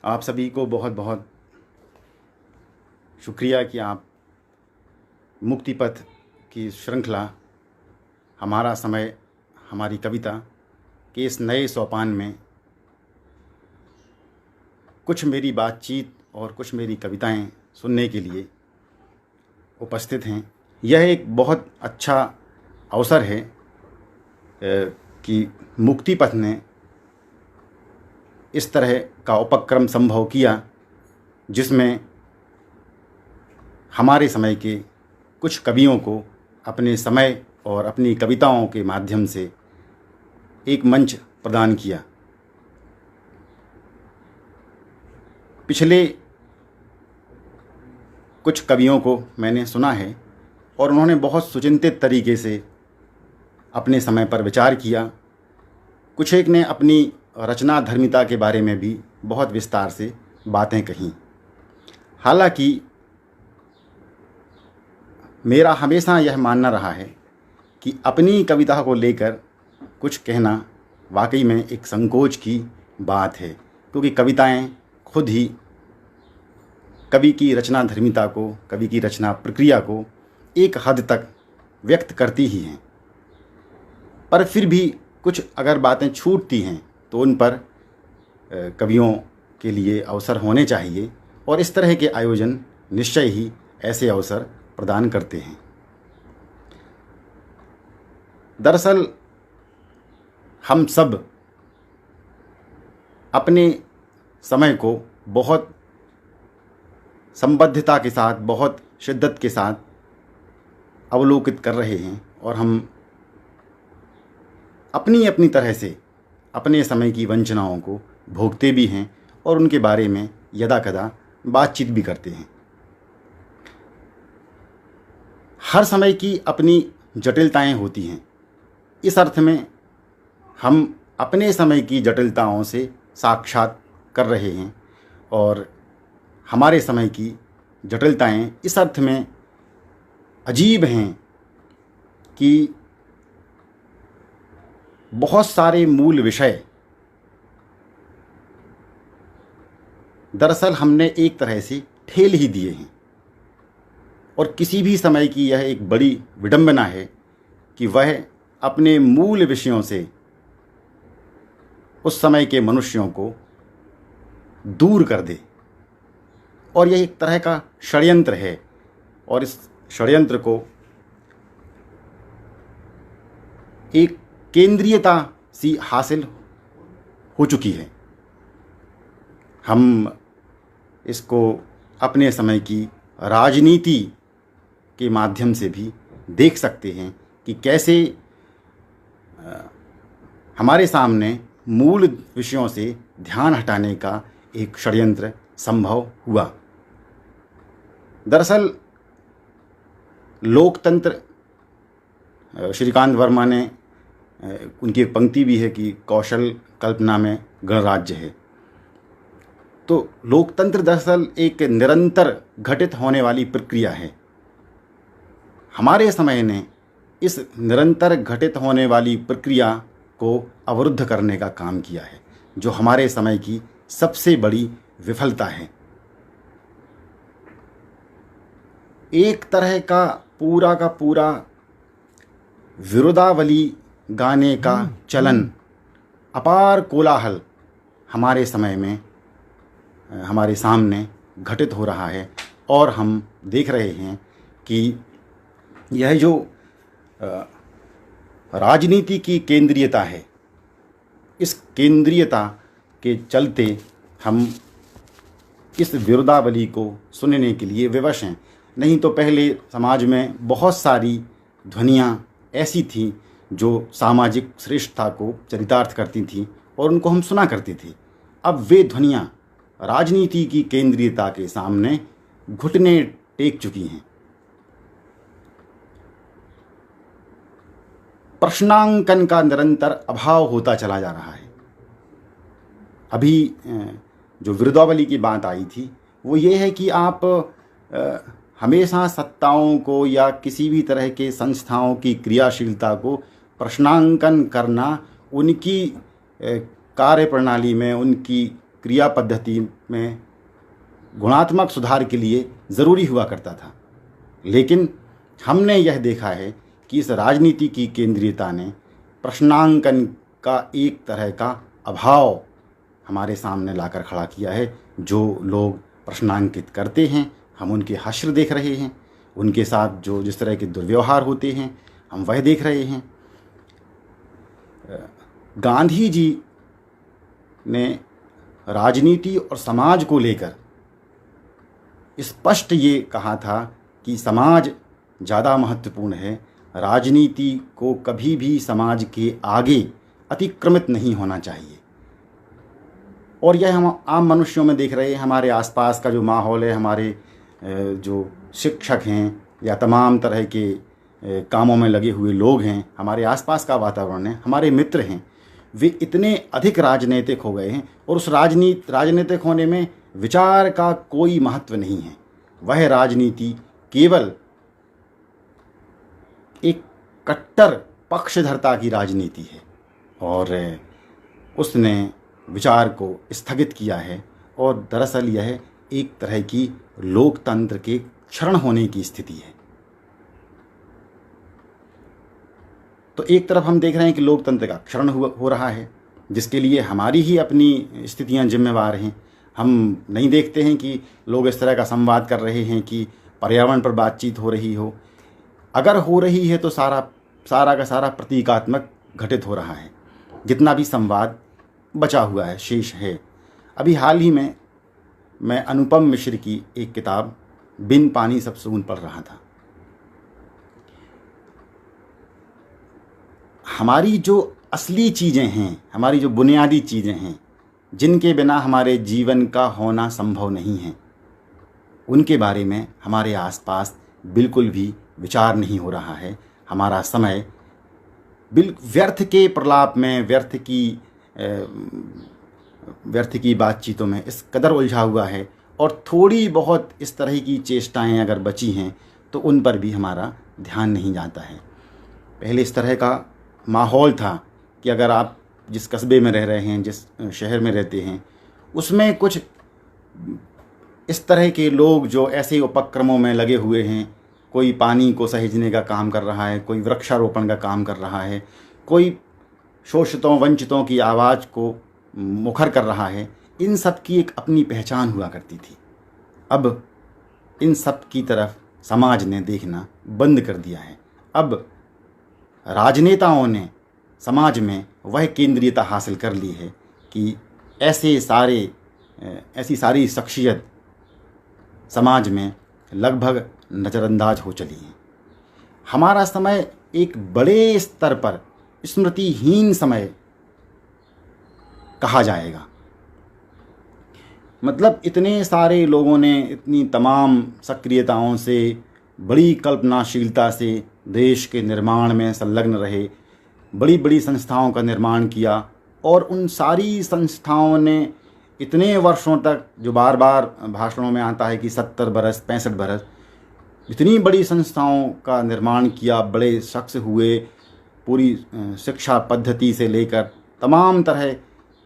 आप सभी को बहुत बहुत शुक्रिया कि आप मुक्ति पथ की श्रृंखला हमारा समय हमारी कविता के इस नए सोपान में कुछ मेरी बातचीत और कुछ मेरी कविताएं सुनने के लिए उपस्थित हैं। यह एक बहुत अच्छा अवसर है कि मुक्ति पथ ने इस तरह का उपक्रम संभव किया जिसमें हमारे समय के कुछ कवियों को अपने समय और अपनी कविताओं के माध्यम से एक मंच प्रदान किया। पिछले कुछ कवियों को मैंने सुना है और उन्होंने बहुत सुचिंतित तरीके से अपने समय पर विचार किया। कुछ एक ने अपनी रचना धर्मिता के बारे में भी बहुत विस्तार से बातें कहीं। हालांकि मेरा हमेशा यह मानना रहा है कि अपनी कविता को लेकर कुछ कहना वाकई में एक संकोच की बात है, क्योंकि कविताएं खुद ही कवि की रचना धर्मिता को, कवि की रचना प्रक्रिया को एक हद तक व्यक्त करती ही हैं। पर फिर भी कुछ अगर बातें छूटती हैं तो उन पर कवियों के लिए अवसर होने चाहिए और इस तरह के आयोजन निश्चय ही ऐसे अवसर प्रदान करते हैं। दरअसल हम सब अपने समय को बहुत संबद्धता के साथ, बहुत शिद्दत के साथ अवलोकित कर रहे हैं और हम अपनी अपनी तरह से अपने समय की वंचनाओं को भोगते भी हैं और उनके बारे में यदाकदा बातचीत भी करते हैं। हर समय की अपनी जटिलताएं होती हैं। इस अर्थ में हम अपने समय की जटिलताओं से साक्षात कर रहे हैं और हमारे समय की जटिलताएं इस अर्थ में अजीब हैं कि बहुत सारे मूल विषय दरअसल हमने एक तरह से ठेल ही दिए हैं और किसी भी समय की यह एक बड़ी विडंबना है कि वह अपने मूल विषयों से उस समय के मनुष्यों को दूर कर दे। और यह एक तरह का षड्यंत्र है और इस षड्यंत्र को एक केंद्रीयता सी हासिल हो चुकी है। हम इसको अपने समय की राजनीति के माध्यम से भी देख सकते हैं कि कैसे हमारे सामने मूल विषयों से ध्यान हटाने का एक षड्यंत्र संभव हुआ। दरअसल लोकतंत्र श्रीकांत वर्मा ने उनकी एक पंक्ति भी है कि कौशल कल्पना में गणराज्य है। तो लोकतंत्र दरअसल एक निरंतर घटित होने वाली प्रक्रिया है। हमारे समय ने इस निरंतर घटित होने वाली प्रक्रिया को अवरुद्ध करने का काम किया है, जो हमारे समय की सबसे बड़ी विफलता है। एक तरह का पूरा विरोधावली गाने का चलन, अपार कोलाहल हमारे समय में हमारे सामने घटित हो रहा है और हम देख रहे हैं कि यह जो राजनीति की केंद्रीयता है, इस केंद्रीयता के चलते हम इस विरोधावली को सुनने के लिए विवश हैं। नहीं तो पहले समाज में बहुत सारी ध्वनियाँ ऐसी थीं जो सामाजिक श्रेष्ठता को चरितार्थ करती थीं और उनको हम सुना करते थे। अब वे ध्वनियाँ राजनीति की केंद्रीयता के सामने घुटने टेक चुकी हैं। प्रश्नांकन का निरंतर अभाव होता चला जा रहा है। अभी जो विरोधावली की बात आई थी वो ये है कि आप हमेशा सत्ताओं को या किसी भी तरह के संस्थाओं की क्रियाशीलता को प्रश्नांकन करना, उनकी कार्यप्रणाली में, उनकी क्रिया पद्धति में गुणात्मक सुधार के लिए ज़रूरी हुआ करता था। लेकिन हमने यह देखा है कि इस राजनीति की केंद्रीयता ने प्रश्नांकन का एक तरह का अभाव हमारे सामने लाकर खड़ा किया है। जो लोग प्रश्नांकित करते हैं, हम उनके हश्र देख रहे हैं, उनके साथ जो जिस तरह के दुर्व्यवहार होते हैं हम वह देख रहे हैं। गांधी जी ने राजनीति और समाज को लेकर स्पष्ट ये कहा था कि समाज ज़्यादा महत्वपूर्ण है, राजनीति को कभी भी समाज के आगे अतिक्रमित नहीं होना चाहिए। और यह हम आम मनुष्यों में देख रहे हैं। हमारे आसपास का जो माहौल है, हमारे जो शिक्षक हैं या तमाम तरह के कामों में लगे हुए लोग हैं, हमारे आसपास का वातावरण है, हमारे मित्र हैं, वे इतने अधिक राजनीतिक हो गए हैं और उस राजनीतिक होने में विचार का कोई महत्व नहीं है। वह राजनीति केवल एक कट्टर पक्षधरता की राजनीति है और उसने विचार को स्थगित किया है और दरअसल यह एक तरह की लोकतंत्र के क्षरण होने की स्थिति है। तो एक तरफ हम देख रहे हैं कि लोकतंत्र का क्षरण हो रहा है, जिसके लिए हमारी ही अपनी स्थितियां जिम्मेवार हैं। हम नहीं देखते हैं कि लोग इस तरह का संवाद कर रहे हैं कि पर्यावरण पर बातचीत हो रही हो। अगर हो रही है तो सारा का सारा प्रतीकात्मक घटित हो रहा है। जितना भी संवाद बचा हुआ है, शेष है। अभी हाल ही में मैं अनुपम मिश्र की एक किताब बिन पानी सब सून पढ़ रहा था। हमारी जो असली चीज़ें हैं, हमारी जो बुनियादी चीज़ें हैं, जिनके बिना हमारे जीवन का होना संभव नहीं है, उनके बारे में हमारे आसपास बिल्कुल भी विचार नहीं हो रहा है। हमारा समय व्यर्थ के प्रलाप में, व्यर्थ की बातचीतों में इस कदर उलझा हुआ है और थोड़ी बहुत इस तरह की चेष्टाएं अगर बची हैं तो उन पर भी हमारा ध्यान नहीं जाता है। पहले इस तरह का माहौल था कि अगर आप जिस कस्बे में रह रहे हैं, जिस शहर में रहते हैं, उसमें कुछ इस तरह के लोग जो ऐसे उपक्रमों में लगे हुए हैं, कोई पानी को सहेजने का काम कर रहा है, कोई वृक्षारोपण का काम कर रहा है, कोई शोषितों वंचितों की आवाज़ को मुखर कर रहा है, इन सब की एक अपनी पहचान हुआ करती थी। अब इन सब की तरफ समाज ने देखना बंद कर दिया है। अब राजनेताओं ने समाज में वह केंद्रीयता हासिल कर ली है कि ऐसी सारी शख्सियत समाज में लगभग नज़रअंदाज हो चली हैं। हमारा समय एक बड़े स्तर पर स्मृतिहीन समय कहा जाएगा। मतलब इतने सारे लोगों ने इतनी तमाम सक्रियताओं से, बड़ी कल्पनाशीलता से देश के निर्माण में संलग्न रहे, बड़ी बड़ी संस्थाओं का निर्माण किया और उन सारी संस्थाओं ने इतने वर्षों तक, जो बार बार भाषणों में आता है कि 70 बरस 65 बरस, इतनी बड़ी संस्थाओं का निर्माण किया, बड़े शख्स हुए, पूरी शिक्षा पद्धति से लेकर तमाम तरह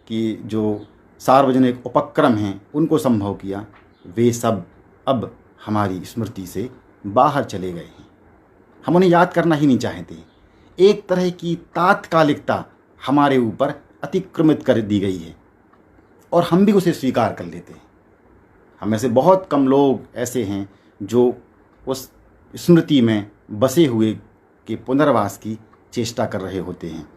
की जो सार्वजनिक उपक्रम हैं उनको संभव किया। वे सब अब हमारी स्मृति से बाहर चले गए हैं। हम उन्हें याद करना ही नहीं चाहते। एक तरह की तात्कालिकता हमारे ऊपर अतिक्रमित कर दी गई है और हम भी उसे स्वीकार कर लेते हैं। हम में से बहुत कम लोग ऐसे हैं जो उस स्मृति में बसे हुए के पुनर्वास की चेष्टा कर रहे होते हैं।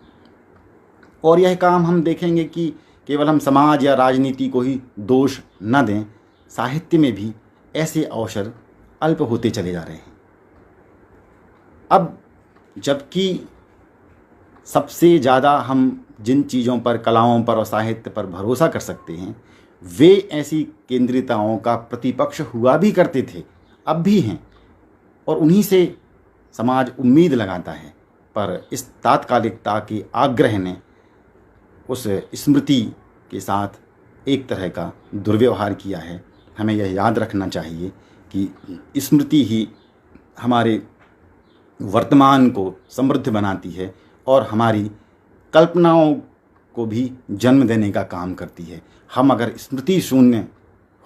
और यह काम हम देखेंगे कि केवल हम समाज या राजनीति को ही दोष न दें, साहित्य में भी ऐसे अवसर अल्प होते चले जा रहे हैं। अब जबकि सबसे ज़्यादा हम जिन चीज़ों पर, कलाओं पर और साहित्य पर भरोसा कर सकते हैं, वे ऐसी केंद्रिताओं का प्रतिपक्ष हुआ भी करते थे, अब भी हैं, और उन्हीं से समाज उम्मीद लगाता है। पर इस तात्कालिकता के आग्रह ने उस स्मृति के साथ एक तरह का दुर्व्यवहार किया है। हमें यह याद रखना चाहिए कि स्मृति ही हमारे वर्तमान को समृद्ध बनाती है और हमारी कल्पनाओं को भी जन्म देने का काम करती है। हम अगर स्मृति शून्य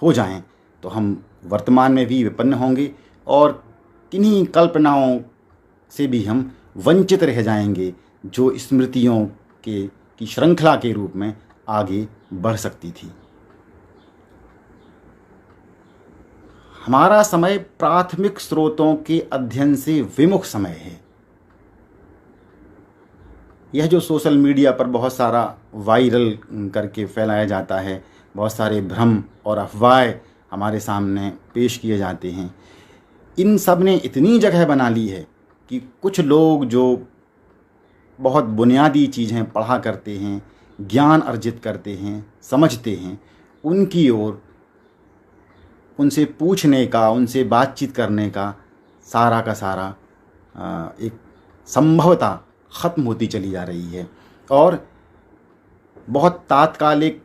हो जाएं तो हम वर्तमान में भी विपन्न होंगे और किन्हीं कल्पनाओं से भी हम वंचित रह जाएंगे जो स्मृतियों की श्रृंखला के रूप में आगे बढ़ सकती थी। हमारा समय प्राथमिक स्रोतों के अध्ययन से विमुख समय है। यह जो सोशल मीडिया पर बहुत सारा वायरल करके फैलाया जाता है, बहुत सारे भ्रम और अफवाहें हमारे सामने पेश किए जाते हैं, इन सब ने इतनी जगह बना ली है कि कुछ लोग जो बहुत बुनियादी चीज़ें पढ़ा करते हैं, ज्ञान अर्जित करते हैं, समझते हैं, उनकी ओर उनसे पूछने का, उनसे बातचीत करने का सारा एक संभवता ख़त्म होती चली जा रही है और बहुत तात्कालिक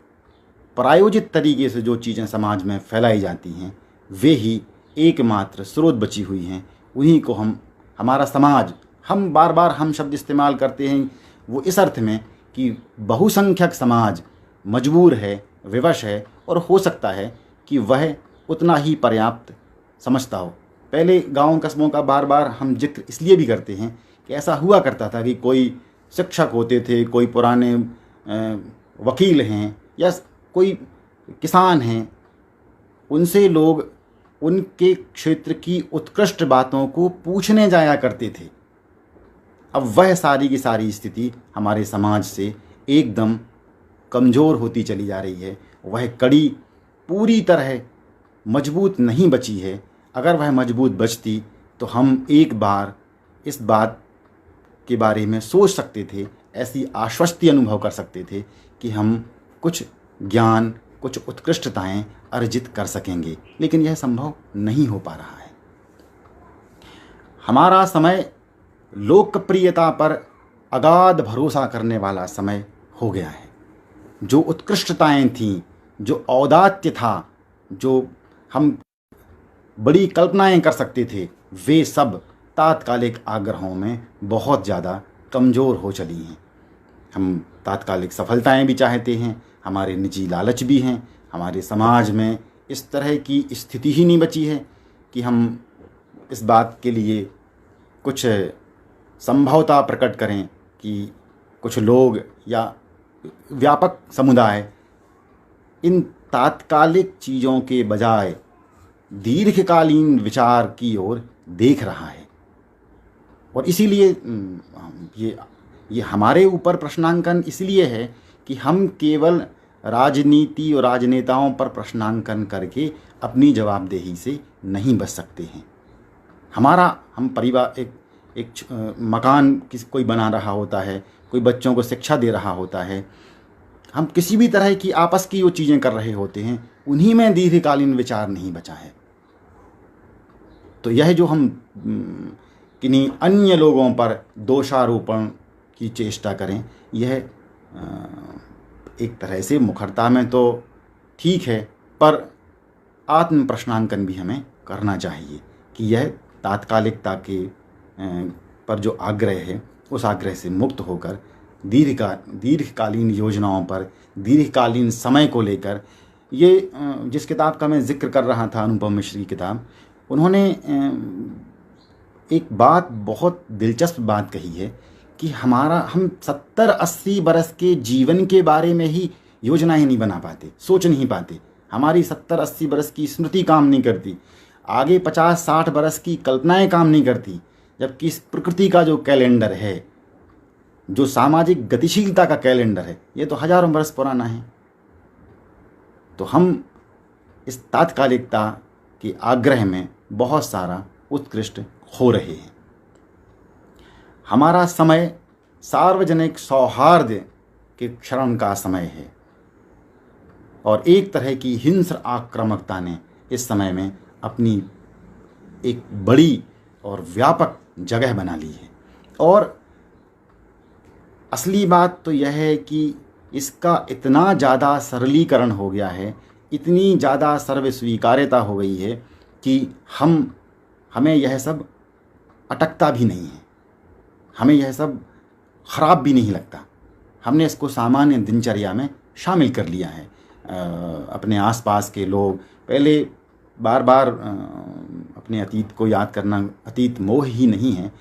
प्रायोजित तरीके से जो चीज़ें समाज में फैलाई जाती हैं वे ही एकमात्र स्रोत बची हुई हैं। उन्हीं को हमारा समाज, हम बार बार हम शब्द इस्तेमाल करते हैं वो इस अर्थ में कि बहुसंख्यक समाज मजबूर है, विवश है और हो सकता है कि वह उतना ही पर्याप्त समझता हो। पहले गाँव कस्बों का बार बार हम जिक्र इसलिए भी करते हैं कि ऐसा हुआ करता था कि कोई शिक्षक होते थे, कोई पुराने वकील हैं या कोई किसान हैं, उनसे लोग उनके क्षेत्र की उत्कृष्ट बातों को पूछने जाया करते थे। अब वह सारी की सारी स्थिति हमारे समाज से एकदम कमज़ोर होती चली जा रही है। वह कड़ी पूरी तरह मजबूत नहीं बची है। अगर वह मजबूत बचती तो हम एक बार इस बात के बारे में सोच सकते थे, ऐसी आश्वस्ति अनुभव कर सकते थे कि हम कुछ ज्ञान, कुछ उत्कृष्टताएं अर्जित कर सकेंगे, लेकिन यह संभव नहीं हो पा रहा है। हमारा समय लोकप्रियता पर अगाध भरोसा करने वाला समय हो गया है। जो उत्कृष्टताएं थीं, जो औदात्य था, जो हम बड़ी कल्पनाएं कर सकते थे, वे सब तात्कालिक आग्रहों में बहुत ज़्यादा कमज़ोर हो चली हैं। हम तात्कालिक सफलताएं भी चाहते हैं, हमारे निजी लालच भी हैं। हमारे समाज में इस तरह की स्थिति ही नहीं बची है कि हम इस बात के लिए कुछ संभवता प्रकट करें कि कुछ लोग या व्यापक समुदाय इन तात्कालिक चीज़ों के बजाय दीर्घकालीन विचार की ओर देख रहा है। और इसीलिए ये हमारे ऊपर प्रश्नांकन इसलिए है कि हम केवल राजनीति और राजनेताओं पर प्रश्नांकन करके अपनी जवाबदेही से नहीं बच सकते हैं। हम परिवार एक मकान कोई बना रहा होता है, कोई बच्चों को शिक्षा दे रहा होता है, हम किसी भी तरह की आपस की वो चीज़ें कर रहे होते हैं, उन्हीं में दीर्घकालीन विचार नहीं बचा है। तो यह जो हम किन्हीं अन्य लोगों पर दोषारोपण की चेष्टा करें, यह एक तरह से मुखरता में तो ठीक है, पर आत्म प्रश्नांकन भी हमें करना चाहिए कि यह तात्कालिकता के पर जो आग्रह है, उस आग्रह से मुक्त होकर दीर्घकालीन योजनाओं पर, दीर्घकालीन समय को लेकर, ये जिस किताब का मैं जिक्र कर रहा था, अनुपम मिश्र की किताब, उन्होंने एक बात, बहुत दिलचस्प बात कही है कि हम 70-80 बरस के जीवन के बारे में ही योजनाएं नहीं बना पाते, सोच नहीं पाते। हमारी 70-80 बरस की स्मृति काम नहीं करती, आगे 50-60 बरस की कल्पनाएं काम नहीं करती, जबकि इस प्रकृति का जो कैलेंडर है, जो सामाजिक गतिशीलता का कैलेंडर है, ये तो हजारों बरस पुराना है। तो हम इस तात्कालिकता के आग्रह में बहुत सारा उत्कृष्ट हो रहे हैं। हमारा समय सार्वजनिक सौहार्द के क्षरण का समय है और एक तरह की हिंस्र आक्रामकता ने इस समय में अपनी एक बड़ी और व्यापक जगह बना ली है। और असली बात तो यह है कि इसका इतना ज़्यादा सरलीकरण हो गया है, इतनी ज़्यादा सर्वस्वीकार्यता हो गई है कि हमें यह सब अटकता भी नहीं है, हमें यह सब ख़राब भी नहीं लगता। हमने इसको सामान्य दिनचर्या में शामिल कर लिया है। अपने आसपास के लोग पहले बार बार अपने अतीत को याद करना, अतीत मोह ही नहीं है,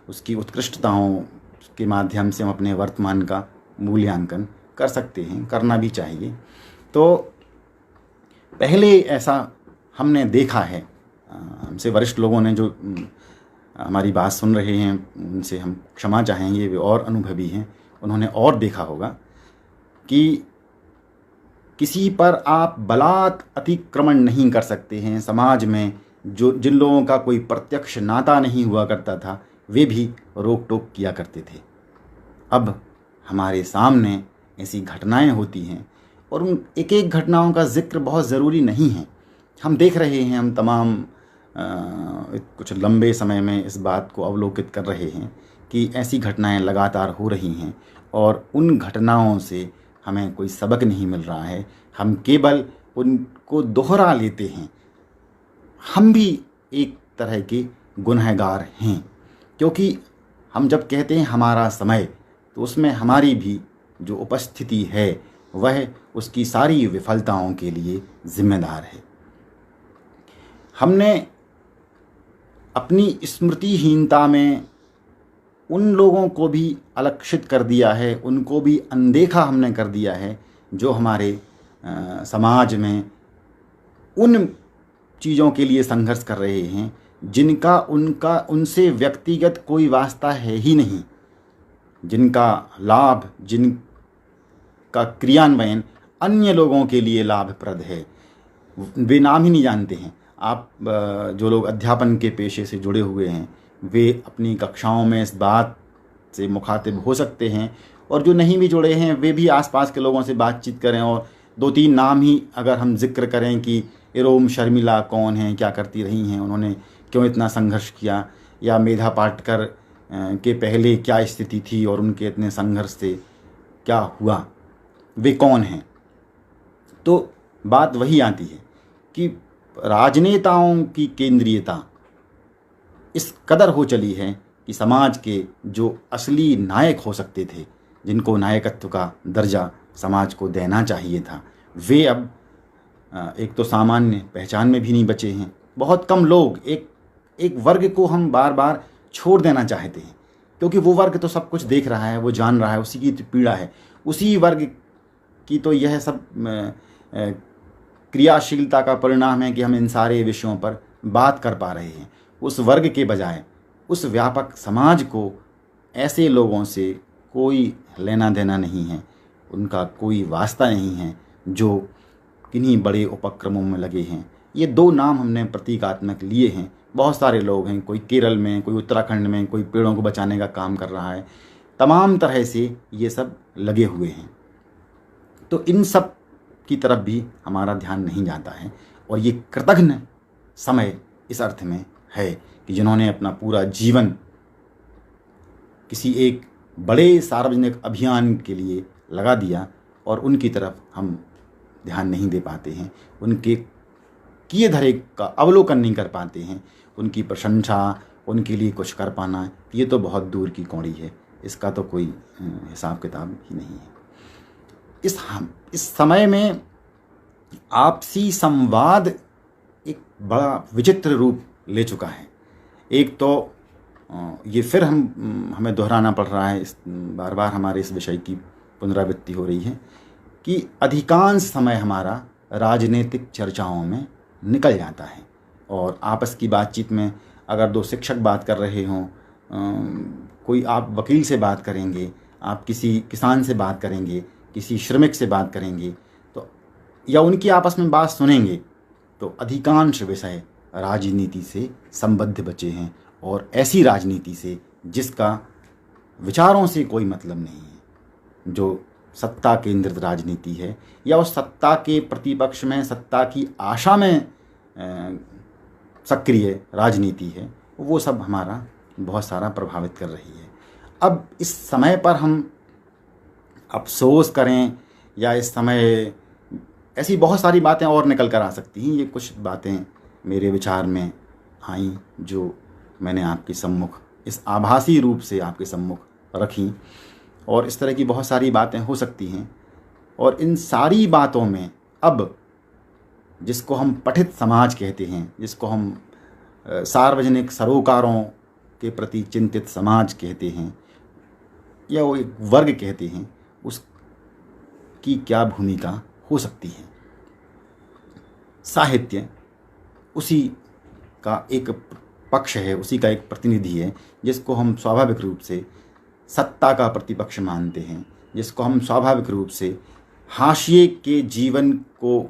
उसकी उत्कृष्टताओं के माध्यम से हम अपने वर्तमान का मूल्यांकन कर सकते हैं, करना भी चाहिए। तो पहले ऐसा हमने देखा है, हमसे वरिष्ठ लोगों ने जो हमारी बात सुन रहे हैं उनसे हम क्षमा चाहेंगे, वे और अनुभवी हैं, उन्होंने और देखा होगा कि किसी पर आप बलात् अतिक्रमण नहीं कर सकते हैं। समाज में जिन लोगों का कोई प्रत्यक्ष नाता नहीं हुआ करता था वे भी रोक टोक किया करते थे। अब हमारे सामने ऐसी घटनाएं होती हैं और उन एक एक घटनाओं का जिक्र बहुत ज़रूरी नहीं है। हम देख रहे हैं, हम तमाम कुछ लंबे समय में इस बात को अवलोकित कर रहे हैं कि ऐसी घटनाएं लगातार हो रही हैं और उन घटनाओं से हमें कोई सबक नहीं मिल रहा है, हम केवल उनको दोहरा लेते हैं। हम भी एक तरह के गुनहगार हैं, क्योंकि हम जब कहते हैं हमारा समय, तो उसमें हमारी भी जो उपस्थिति है वह उसकी सारी विफलताओं के लिए जिम्मेदार है। हमने अपनी स्मृतिहीनता में उन लोगों को भी अलक्षित कर दिया है, उनको भी अनदेखा हमने कर दिया है जो हमारे समाज में उन चीज़ों के लिए संघर्ष कर रहे हैं जिनका उनसे व्यक्तिगत कोई वास्ता है ही नहीं, जिनका लाभ, जिनका क्रियान्वयन अन्य लोगों के लिए लाभप्रद है, वे नाम ही नहीं जानते हैं। आप जो लोग अध्यापन के पेशे से जुड़े हुए हैं वे अपनी कक्षाओं में इस बात से मुखातिब हो सकते हैं, और जो नहीं भी जुड़े हैं वे भी आसपास के लोगों से बातचीत करें और दो तीन नाम ही अगर हम जिक्र करें कि इरोम शर्मिला कौन हैं, क्या करती रही हैं, उन्होंने क्यों इतना संघर्ष किया, या मेधा पाटकर के पहले क्या स्थिति थी और उनके इतने संघर्ष से क्या हुआ, वे कौन हैं, तो बात वही आती है कि राजनेताओं की केंद्रीयता इस कदर हो चली है कि समाज के जो असली नायक हो सकते थे, जिनको नायकत्व का दर्जा समाज को देना चाहिए था, वे अब एक तो सामान्य पहचान में भी नहीं बचे हैं। बहुत कम लोग, एक वर्ग को हम बार बार छोड़ देना चाहते हैं, क्योंकि वो वर्ग तो सब कुछ देख रहा है, वो जान रहा है, उसी की तो पीड़ा है, उसी वर्ग की तो यह सब क्रियाशीलता का परिणाम है कि हम इन सारे विषयों पर बात कर पा रहे हैं। उस वर्ग के बजाय उस व्यापक समाज को ऐसे लोगों से कोई लेना देना नहीं है, उनका कोई वास्ता नहीं है जो किन्हीं बड़े उपक्रमों में लगे हैं। ये दो नाम हमने प्रतीकात्मक लिए हैं। बहुत सारे लोग हैं, कोई केरल में, कोई उत्तराखंड में, कोई पेड़ों को बचाने का काम कर रहा है, तमाम तरह से ये सब लगे हुए हैं। तो इन सब की तरफ भी हमारा ध्यान नहीं जाता है, और ये कृतघ्न समय इस अर्थ में है कि जिन्होंने अपना पूरा जीवन किसी एक बड़े सार्वजनिक अभियान के लिए लगा दिया और उनकी तरफ हम ध्यान नहीं दे पाते हैं, उनके किए धरे का अवलोकन नहीं कर पाते हैं, उनकी प्रशंसा, उनके लिए कुछ कर पाना, ये तो बहुत दूर की कौड़ी है, इसका तो कोई हिसाब किताब ही नहीं है। इस समय में आपसी संवाद एक बड़ा विचित्र रूप ले चुका है। एक तो ये फिर हमें दोहराना पड़ रहा है, बार बार हमारे इस विषय की पुनरावृत्ति हो रही है कि अधिकांश समय हमारा राजनीतिक चर्चाओं में निकल जाता है, और आपस की बातचीत में अगर दो शिक्षक बात कर रहे हों, कोई आप वकील से बात करेंगे, आप किसी किसान से बात करेंगे, किसी श्रमिक से बात करेंगे, तो या उनकी आपस में बात सुनेंगे, तो अधिकांश विषय राजनीति से संबद्ध बचे हैं, और ऐसी राजनीति से जिसका विचारों से कोई मतलब नहीं है, जो सत्ता केंद्रित राजनीति है या उस सत्ता के प्रतिपक्ष में सत्ता की आशा में सक्रिय राजनीति है, वो सब हमारा बहुत सारा प्रभावित कर रही है। अब इस समय पर हम अफसोस करें या इस समय ऐसी बहुत सारी बातें और निकल कर आ सकती हैं, ये कुछ बातें मेरे विचार में आई जो मैंने आपके सम्मुख इस आभासी रूप से आपके सम्मुख रखी, और इस तरह की बहुत सारी बातें हो सकती हैं। और इन सारी बातों में अब जिसको हम पठित समाज कहते हैं, जिसको हम सार्वजनिक सरोकारों के प्रति चिंतित समाज कहते हैं या वो एक वर्ग कहते हैं, उसकी क्या भूमिका हो सकती है। साहित्य उसी का एक पक्ष है, उसी का एक प्रतिनिधि है, जिसको हम स्वाभाविक रूप से सत्ता का प्रतिपक्ष मानते हैं, जिसको हम स्वाभाविक रूप से हाशिए के जीवन को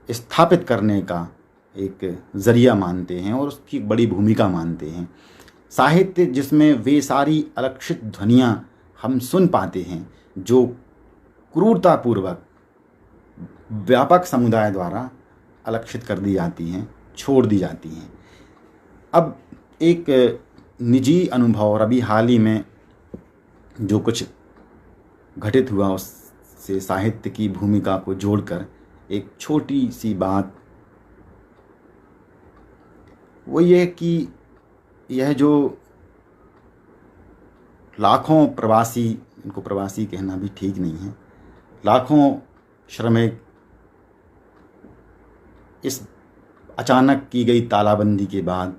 स्थापित करने का एक ज़रिया मानते हैं और उसकी बड़ी भूमिका मानते हैं। साहित्य जिसमें वे सारी अलक्षित ध्वनियाँ हम सुन पाते हैं जो क्रूरतापूर्वक व्यापक समुदाय द्वारा अलक्षित कर दी जाती हैं, छोड़ दी जाती हैं। अब एक निजी अनुभव और अभी हाल ही में जो कुछ घटित हुआ उससे साहित्य की भूमिका को जोड़कर एक छोटी सी बात वो ये कि यह जो लाखों प्रवासी, इनको प्रवासी कहना भी ठीक नहीं है, लाखों श्रमिक इस अचानक की गई तालाबंदी के बाद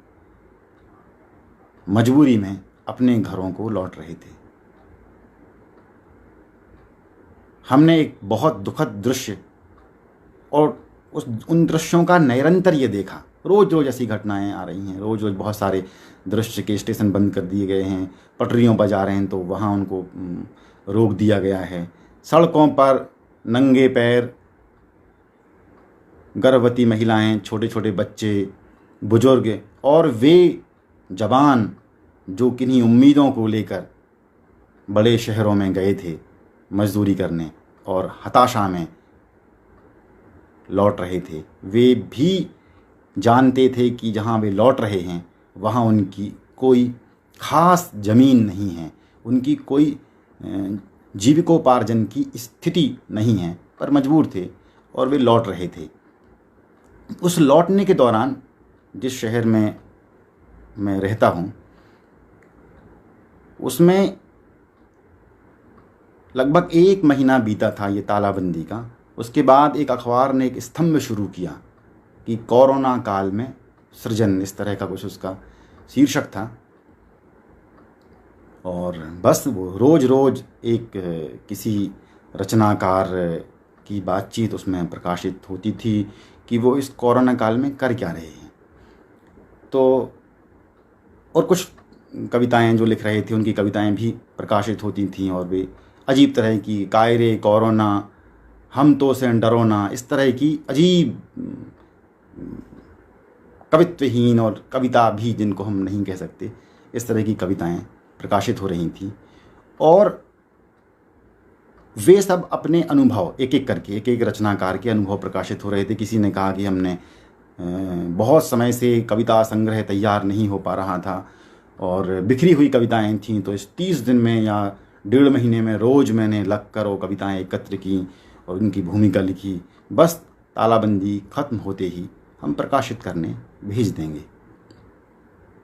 मजबूरी में अपने घरों को लौट रहे थे। हमने एक बहुत दुखद दृश्य और उन दृश्यों का निरंतर ये देखा। रोज़ रोज़ ऐसी घटनाएं आ रही हैं, रोज़ रोज़ बहुत सारे दृश्य के स्टेशन बंद कर दिए गए हैं, पटरियों पर जा रहे हैं तो वहाँ उनको रोक दिया गया है। सड़कों पर नंगे पैर गर्भवती महिलाएं, छोटे छोटे बच्चे, बुजुर्ग और वे जवान जो किन्हीं उम्मीदों को लेकर बड़े शहरों में गए थे मजदूरी करने और हताशा में लौट रहे थे, वे भी जानते थे कि जहाँ वे लौट रहे हैं वहाँ उनकी कोई ख़ास ज़मीन नहीं है, उनकी कोई जीविकोपार्जन की स्थिति नहीं है, पर मजबूर थे और वे लौट रहे थे। उस लौटने के दौरान जिस शहर में मैं रहता हूँ उसमें लगभग 1 महीना बीता था ये तालाबंदी का। उसके बाद एक अखबार ने एक स्तंभ शुरू किया कि कोरोना काल में सृजन, इस तरह का कुछ उसका शीर्षक था। और बस वो रोज़ रोज़ एक किसी रचनाकार की बातचीत उसमें प्रकाशित होती थी कि वो इस कोरोना काल में कर क्या रहे हैं। तो और कुछ कविताएं जो लिख रहे थे उनकी कविताएं भी प्रकाशित होती थीं और वे अजीब तरह की कायरे कोरोना हम तो से डरो ना, इस तरह की अजीब कवित्वहीन और कविता भी जिनको हम नहीं कह सकते, इस तरह की कविताएं प्रकाशित हो रही थी। और वे सब अपने अनुभव एक एक करके, एक एक रचनाकार के अनुभव प्रकाशित हो रहे थे। किसी ने कहा कि हमने बहुत समय से कविता संग्रह तैयार नहीं हो पा रहा था और बिखरी हुई कविताएं थीं, तो इस 30 दिन में या 1.5 महीने में रोज़ मैंने लग कर वो कविताएँ एकत्र की और उनकी भूमिका लिखी। बस तालाबंदी ख़त्म होते ही हम प्रकाशित करने भेज देंगे।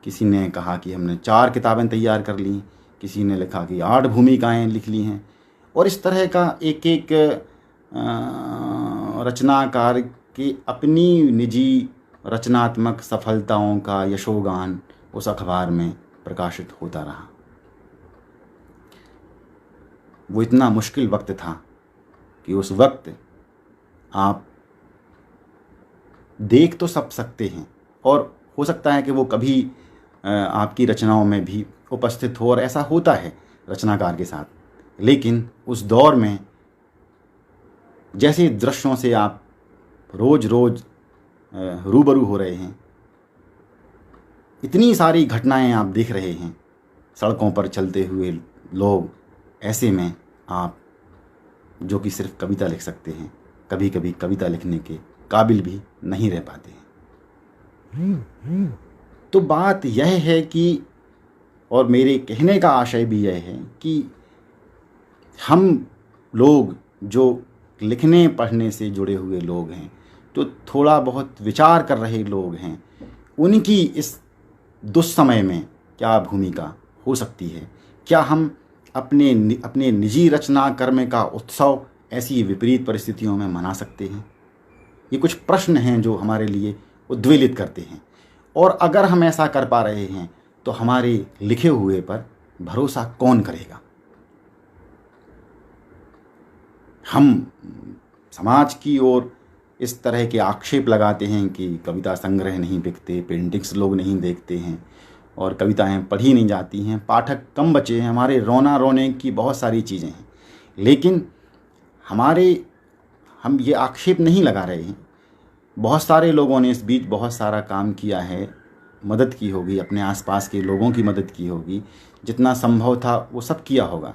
किसी ने कहा कि हमने 4 किताबें तैयार कर ली, किसी ने लिखा कि 8 भूमिकाएं लिख ली हैं। और इस तरह का एक एक रचनाकार की अपनी निजी रचनात्मक सफलताओं का यशोगान उस अखबार में प्रकाशित होता रहा। वो इतना मुश्किल वक्त था कि उस वक्त आप देख तो सब सकते हैं और हो सकता है कि वो कभी आपकी रचनाओं में भी उपस्थित हो, और ऐसा होता है रचनाकार के साथ। लेकिन उस दौर में जैसे दृश्यों से आप रोज़ रोज़ रूबरू हो रहे हैं, इतनी सारी घटनाएं आप देख रहे हैं, सड़कों पर चलते हुए लोग, ऐसे में आप जो कि सिर्फ कविता लिख सकते हैं, कभी कभी कविता लिखने के काबिल भी नहीं रह पाते हैं। तो बात यह है कि, और मेरे कहने का आशय भी यह है कि हम लोग जो लिखने पढ़ने से जुड़े हुए लोग हैं, तो थोड़ा बहुत विचार कर रहे लोग हैं, उनकी इस दुस्समय में क्या भूमिका हो सकती है। क्या हम अपने निजी रचना कर्म का उत्सव ऐसी विपरीत परिस्थितियों में मना सकते हैं? ये कुछ प्रश्न हैं जो हमारे लिए उद्वेलित करते हैं। और अगर हम ऐसा कर पा रहे हैं तो हमारे लिखे हुए पर भरोसा कौन करेगा? हम समाज की ओर इस तरह के आक्षेप लगाते हैं कि कविता संग्रह नहीं बिकते, पेंटिंग्स लोग नहीं देखते हैं और कविताएं पढ़ी नहीं जाती हैं, पाठक कम बचे हैं, हमारे रोना रोने की बहुत सारी चीज़ें हैं। लेकिन हम ये आक्षेप नहीं लगा रहे हैं। बहुत सारे लोगों ने इस बीच बहुत सारा काम किया है, मदद की होगी, अपने आसपास के लोगों की मदद की होगी, जितना संभव था वो सब किया होगा।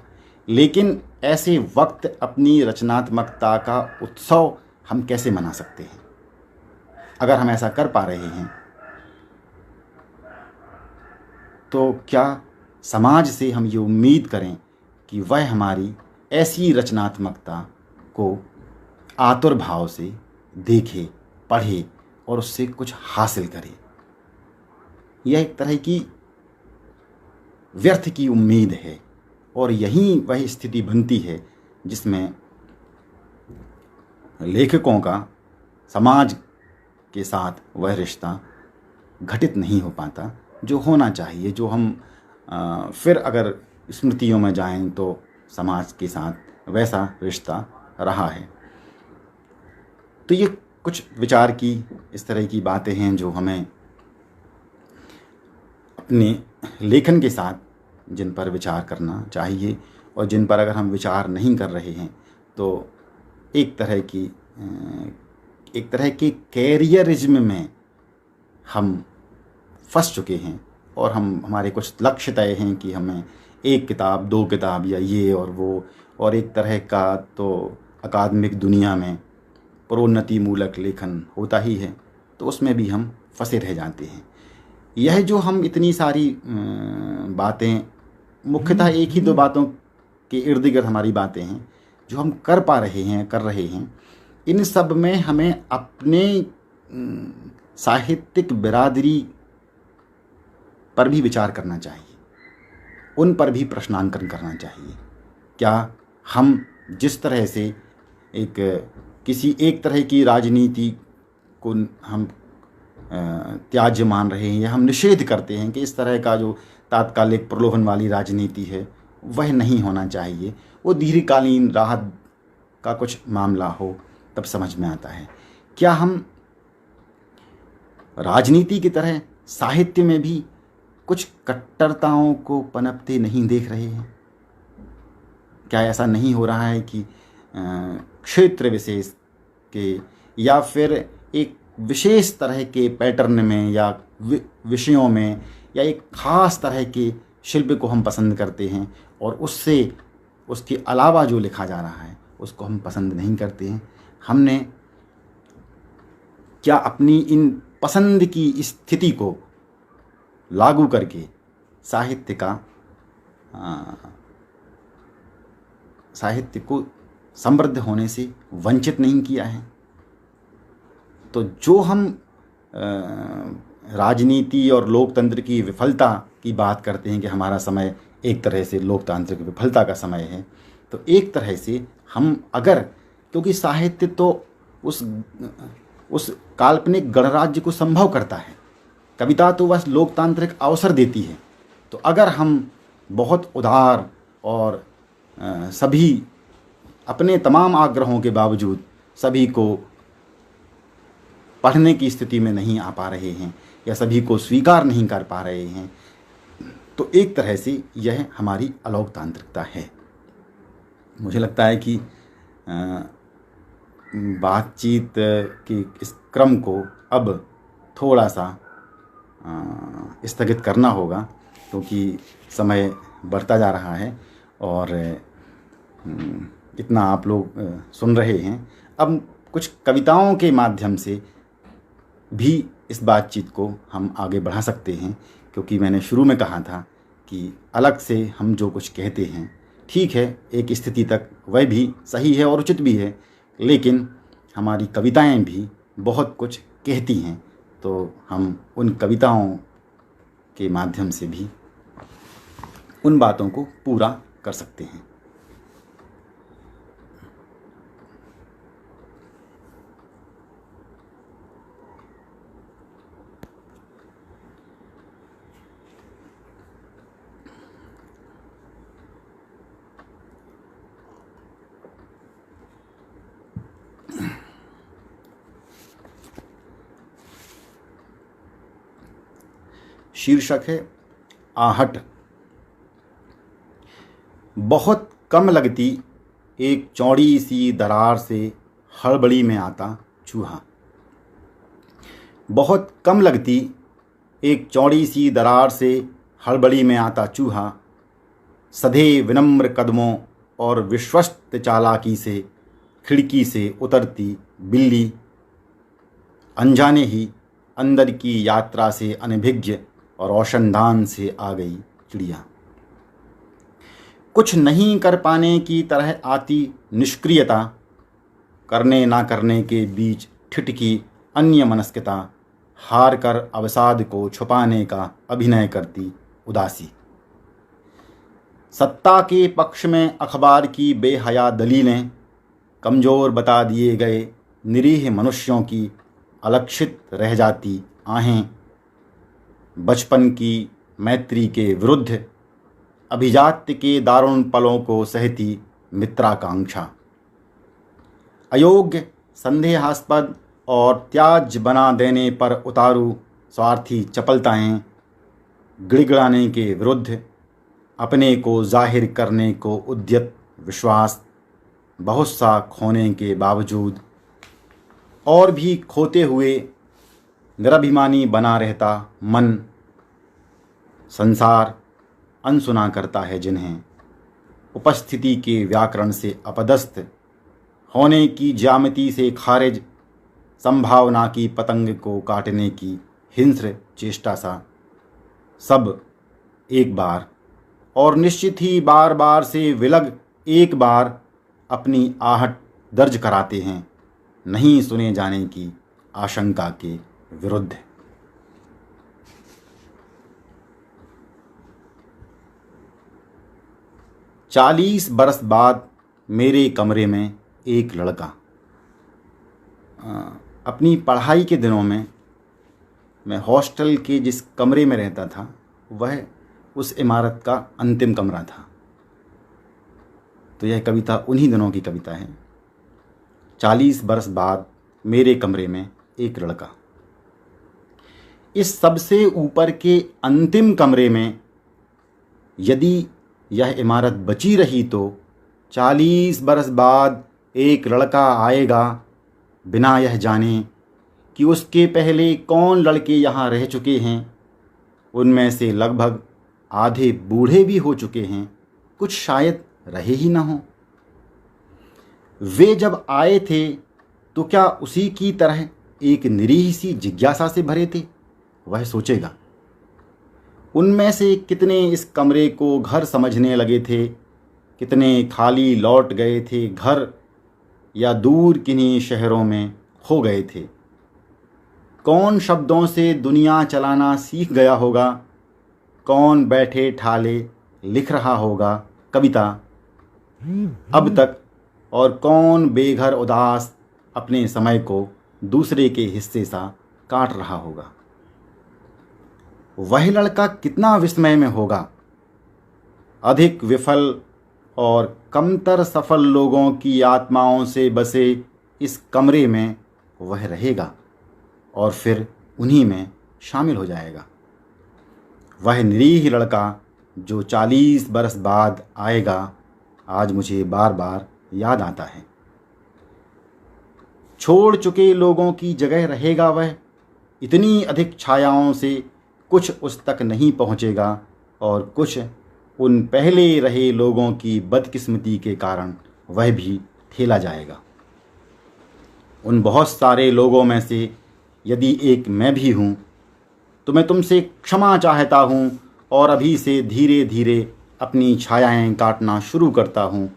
लेकिन ऐसे वक्त अपनी रचनात्मकता का उत्सव हम कैसे मना सकते हैं? अगर हम ऐसा कर पा रहे हैं तो क्या समाज से हम ये उम्मीद करें कि वह हमारी ऐसी रचनात्मकता को आतुर भाव से देखे, पढ़े और उससे कुछ हासिल करे? यह एक तरह की व्यर्थ की उम्मीद है और यही वह स्थिति बनती है जिसमें लेखकों का समाज के साथ वह रिश्ता घटित नहीं हो पाता जो होना चाहिए, जो हम फिर अगर स्मृतियों में जाएं तो समाज के साथ वैसा रिश्ता रहा है। तो ये कुछ विचार की इस तरह की बातें हैं जो हमें अपने लेखन के साथ जिन पर विचार करना चाहिए और जिन पर अगर हम विचार नहीं कर रहे हैं तो एक तरह के कैरियरिज्म में हम फंस चुके हैं और हमारे कुछ लक्ष्य तय हैं कि हमें 1 किताब 2 किताब या ये और वो, और एक तरह का तो अकादमिक दुनिया में प्रोन्नति मूलक लेखन होता ही है, तो उसमें भी हम फंसे रह जाते हैं। यह जो हम इतनी सारी बातें, मुख्यतः एक ही 2 बातों के इर्द गिर्द हमारी बातें हैं जो हम कर रहे हैं, इन सब में हमें अपने साहित्यिक बिरादरी पर भी विचार करना चाहिए, उन पर भी प्रश्नांकन करना चाहिए। क्या हम जिस तरह से किसी एक तरह की राजनीति को हम त्याज्य मान रहे हैं या हम निषेध करते हैं कि इस तरह का जो तात्कालिक प्रलोभन वाली राजनीति है वह नहीं होना चाहिए, वो दीर्घकालीन राहत का कुछ मामला हो तब समझ में आता है। क्या हम राजनीति की तरह साहित्य में भी कुछ कट्टरताओं को पनपते नहीं देख रहे हैं? क्या ऐसा नहीं हो रहा है कि क्षेत्र विशेष के या फिर एक विशेष तरह के पैटर्न में या विषयों में या एक ख़ास तरह के शिल्प को हम पसंद करते हैं और उसके अलावा जो लिखा जा रहा है उसको हम पसंद नहीं करते हैं? हमने क्या अपनी इन पसंद की स्थिति को लागू करके साहित्य को समृद्ध होने से वंचित नहीं किया है? तो जो हम राजनीति और लोकतंत्र की विफलता की बात करते हैं कि हमारा समय एक तरह से लोकतांत्रिक विफलता का समय है, तो एक तरह से हम क्योंकि साहित्य तो उस काल्पनिक गणराज्य को संभव करता है, कविता तो बस लोकतांत्रिक अवसर देती है। तो अगर हम बहुत उदार और सभी अपने तमाम आग्रहों के बावजूद सभी को पढ़ने की स्थिति में नहीं आ पा रहे हैं या सभी को स्वीकार नहीं कर पा रहे हैं, तो एक तरह से यह हमारी अलोकतांत्रिकता है। मुझे लगता है कि बातचीत के इस क्रम को अब थोड़ा सा स्थगित करना होगा क्योंकि समय बढ़ता जा रहा है और इतना आप लोग सुन रहे हैं। अब कुछ कविताओं के माध्यम से भी इस बातचीत को हम आगे बढ़ा सकते हैं, क्योंकि मैंने शुरू में कहा था कि अलग से हम जो कुछ कहते हैं ठीक है, एक स्थिति तक वह भी सही है और उचित भी है, लेकिन हमारी कविताएं भी बहुत कुछ कहती हैं, तो हम उन कविताओं के माध्यम से भी उन बातों को पूरा कर सकते हैं। शीर्षक है आहट। बहुत कम लगती एक चौड़ी सी दरार से हड़बड़ी में आता चूहा। बहुत कम लगती एक चौड़ी सी दरार से हड़बड़ी में आता चूहा, सधे विनम्र कदमों और विश्वस्त चालाकी से खिड़की से उतरती बिल्ली, अनजाने ही अंदर की यात्रा से अनभिज्ञ और रोशनदान से आ गई चिड़िया। कुछ नहीं कर पाने की तरह आती निष्क्रियता, करने ना करने के बीच ठिठकी अन्य मनस्कता, हार कर अवसाद को छुपाने का अभिनय करती उदासी। सत्ता के पक्ष में अखबार की बेहया दलीलें, कमज़ोर बता दिए गए निरीह मनुष्यों की अलक्षित रह जाती आहें, बचपन की मैत्री के विरुद्ध अभिजात्य के दारुण पलों को सहती मित्राकांक्षा, अयोग्य, संदेहास्पद और त्याज्य बना देने पर उतारू स्वार्थी चपलताएं, गिड़गिड़ाने के विरुद्ध अपने को जाहिर करने को उद्यत विश्वास, बहुत सा खोने के बावजूद और भी खोते हुए निरभिमानी बना रहता मन, संसार अनसुना करता है जिन्हें, उपस्थिति के व्याकरण से अपदस्थ, होने की ज्यामिति से खारिज, संभावना की पतंग को काटने की हिंस्र चेष्टा सा, सब एक बार और निश्चित ही बार बार से विलग एक बार अपनी आहट दर्ज कराते हैं, नहीं सुने जाने की आशंका के विरुद्ध। चालीस बरस बाद मेरे कमरे में एक लड़का। अपनी पढ़ाई के दिनों में मैं हॉस्टल के जिस कमरे में रहता था वह उस इमारत का अंतिम कमरा था। तो यह कविता उन्हीं दिनों की कविता है। 40 बरस बाद मेरे कमरे में एक लड़का। इस सबसे ऊपर के अंतिम कमरे में यदि यह इमारत बची रही तो 40 बरस बाद एक लड़का आएगा, बिना यह जाने कि उसके पहले कौन लड़के यहाँ रह चुके हैं। उनमें से लगभग आधे बूढ़े भी हो चुके हैं, कुछ शायद रहे ही ना हों। वे जब आए थे तो क्या उसी की तरह एक निरीह सी जिज्ञासा से भरे थे, वह सोचेगा। उनमें से कितने इस कमरे को घर समझने लगे थे, कितने खाली लौट गए थे घर या दूर किन्हीं शहरों में खो गए थे। कौन शब्दों से दुनिया चलाना सीख गया होगा, कौन बैठे ठाले लिख रहा होगा कविता अब तक, और कौन बेघर उदास अपने समय को दूसरे के हिस्से सा काट रहा होगा। वह लड़का कितना विस्मय में होगा। अधिक विफल और कमतर सफल लोगों की आत्माओं से बसे इस कमरे में वह रहेगा और फिर उन्हीं में शामिल हो जाएगा। वह निरीह लड़का जो 40 बरस बाद आएगा, आज मुझे बार बार याद आता है। छोड़ चुके लोगों की जगह रहेगा वह, इतनी अधिक छायाओं से कुछ उस तक नहीं पहुँचेगा और कुछ उन पहले रहे लोगों की बदकिस्मती के कारण वह भी ठेला जाएगा। उन बहुत सारे लोगों में से यदि एक मैं भी हूँ तो मैं तुमसे क्षमा चाहता हूँ और अभी से धीरे धीरे अपनी छायाएं काटना शुरू करता हूँ।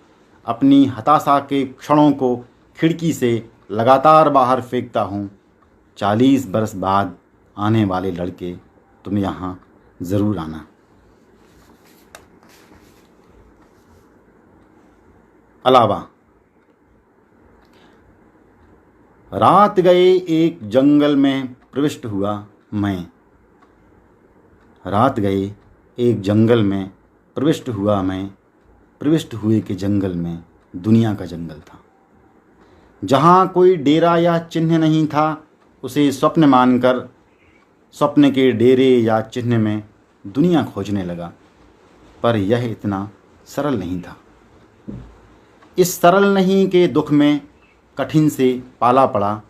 अपनी हताशा के क्षणों को खिड़की से लगातार बाहर फेंकता हूँ। 40 बरस बाद आने वाले लड़के, तुम यहाँ ज़रूर आना। अलावा। रात गए एक जंगल में प्रविष्ट हुआ मैं। रात गए एक जंगल में प्रविष्ट हुआ मैं। प्रविष्ट हुए के जंगल में दुनिया का जंगल था, जहाँ कोई डेरा या चिन्ह नहीं था। उसे स्वप्न मानकर स्वप्न के डेरे या चिन्ह में दुनिया खोजने लगा, पर यह इतना सरल नहीं था। इस सरल नहीं के दुख में कठिन से पाला पड़ा।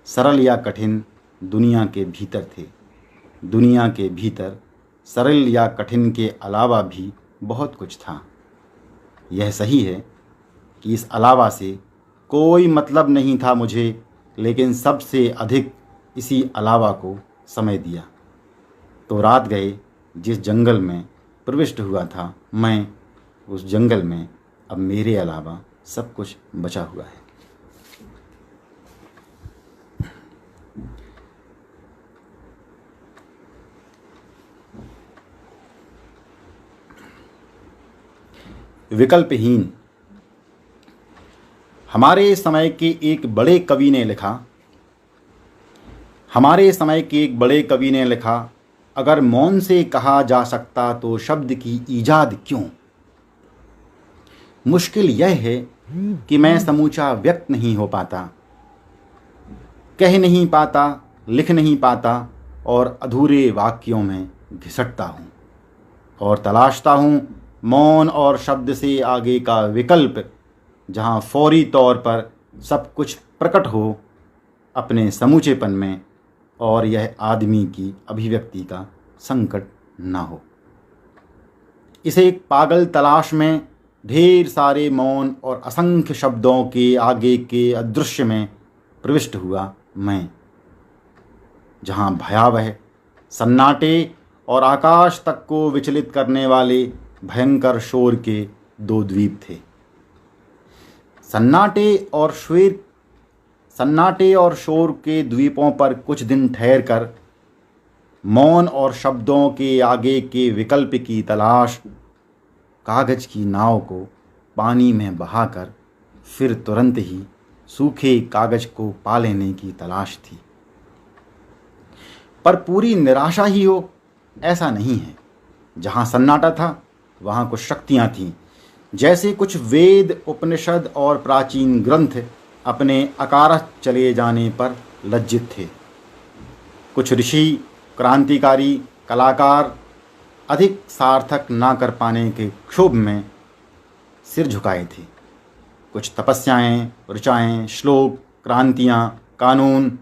सरल या कठिन दुनिया के भीतर थे। दुनिया के भीतर सरल या कठिन के अलावा भी बहुत कुछ था। यह सही है कि इस अलावा से कोई मतलब नहीं था मुझे, लेकिन सबसे अधिक इसी अलावा को समय दिया। तो रात गए जिस जंगल में प्रविष्ट हुआ था मैं, उस जंगल में अब मेरे अलावा सब कुछ बचा हुआ है। विकल्पहीन। हमारे समय के एक बड़े कवि ने लिखा, अगर मौन से कहा जा सकता तो शब्द की ईजाद क्यों। मुश्किल यह है कि मैं समूचा व्यक्त नहीं हो पाता, कह नहीं पाता, लिख नहीं पाता और अधूरे वाक्यों में घिसटता हूँ और तलाशता हूँ मौन और शब्द से आगे का विकल्प, जहाँ फौरी तौर पर सब कुछ प्रकट हो अपने समूचेपन में और यह आदमी की अभिव्यक्ति का संकट ना हो। इसे एक पागल तलाश में ढेर सारे मौन और असंख्य शब्दों के आगे के अदृश्य में प्रविष्ट हुआ मैं, जहाँ भयावह सन्नाटे और आकाश तक को विचलित करने वाले भयंकर शोर के दो द्वीप थे। सन्नाटे और शोर के द्वीपों पर कुछ दिन ठहर कर मौन और शब्दों के आगे के विकल्प की तलाश, कागज की नाव को पानी में बहाकर फिर तुरंत ही सूखे कागज को पा लेने की तलाश थी। पर पूरी निराशा ही हो ऐसा नहीं है। जहाँ सन्नाटा था वहाँ कुछ शक्तियाँ थीं, जैसे कुछ वेद, उपनिषद और प्राचीन ग्रंथ अपने अकारह चले जाने पर लज्जित थे। कुछ ऋषि, क्रांतिकारी, कलाकार अधिक सार्थक ना कर पाने के क्षोभ में सिर झुकाए थे। कुछ तपस्याएं, ऋचाएं, श्लोक, क्रांतियाँ, कानून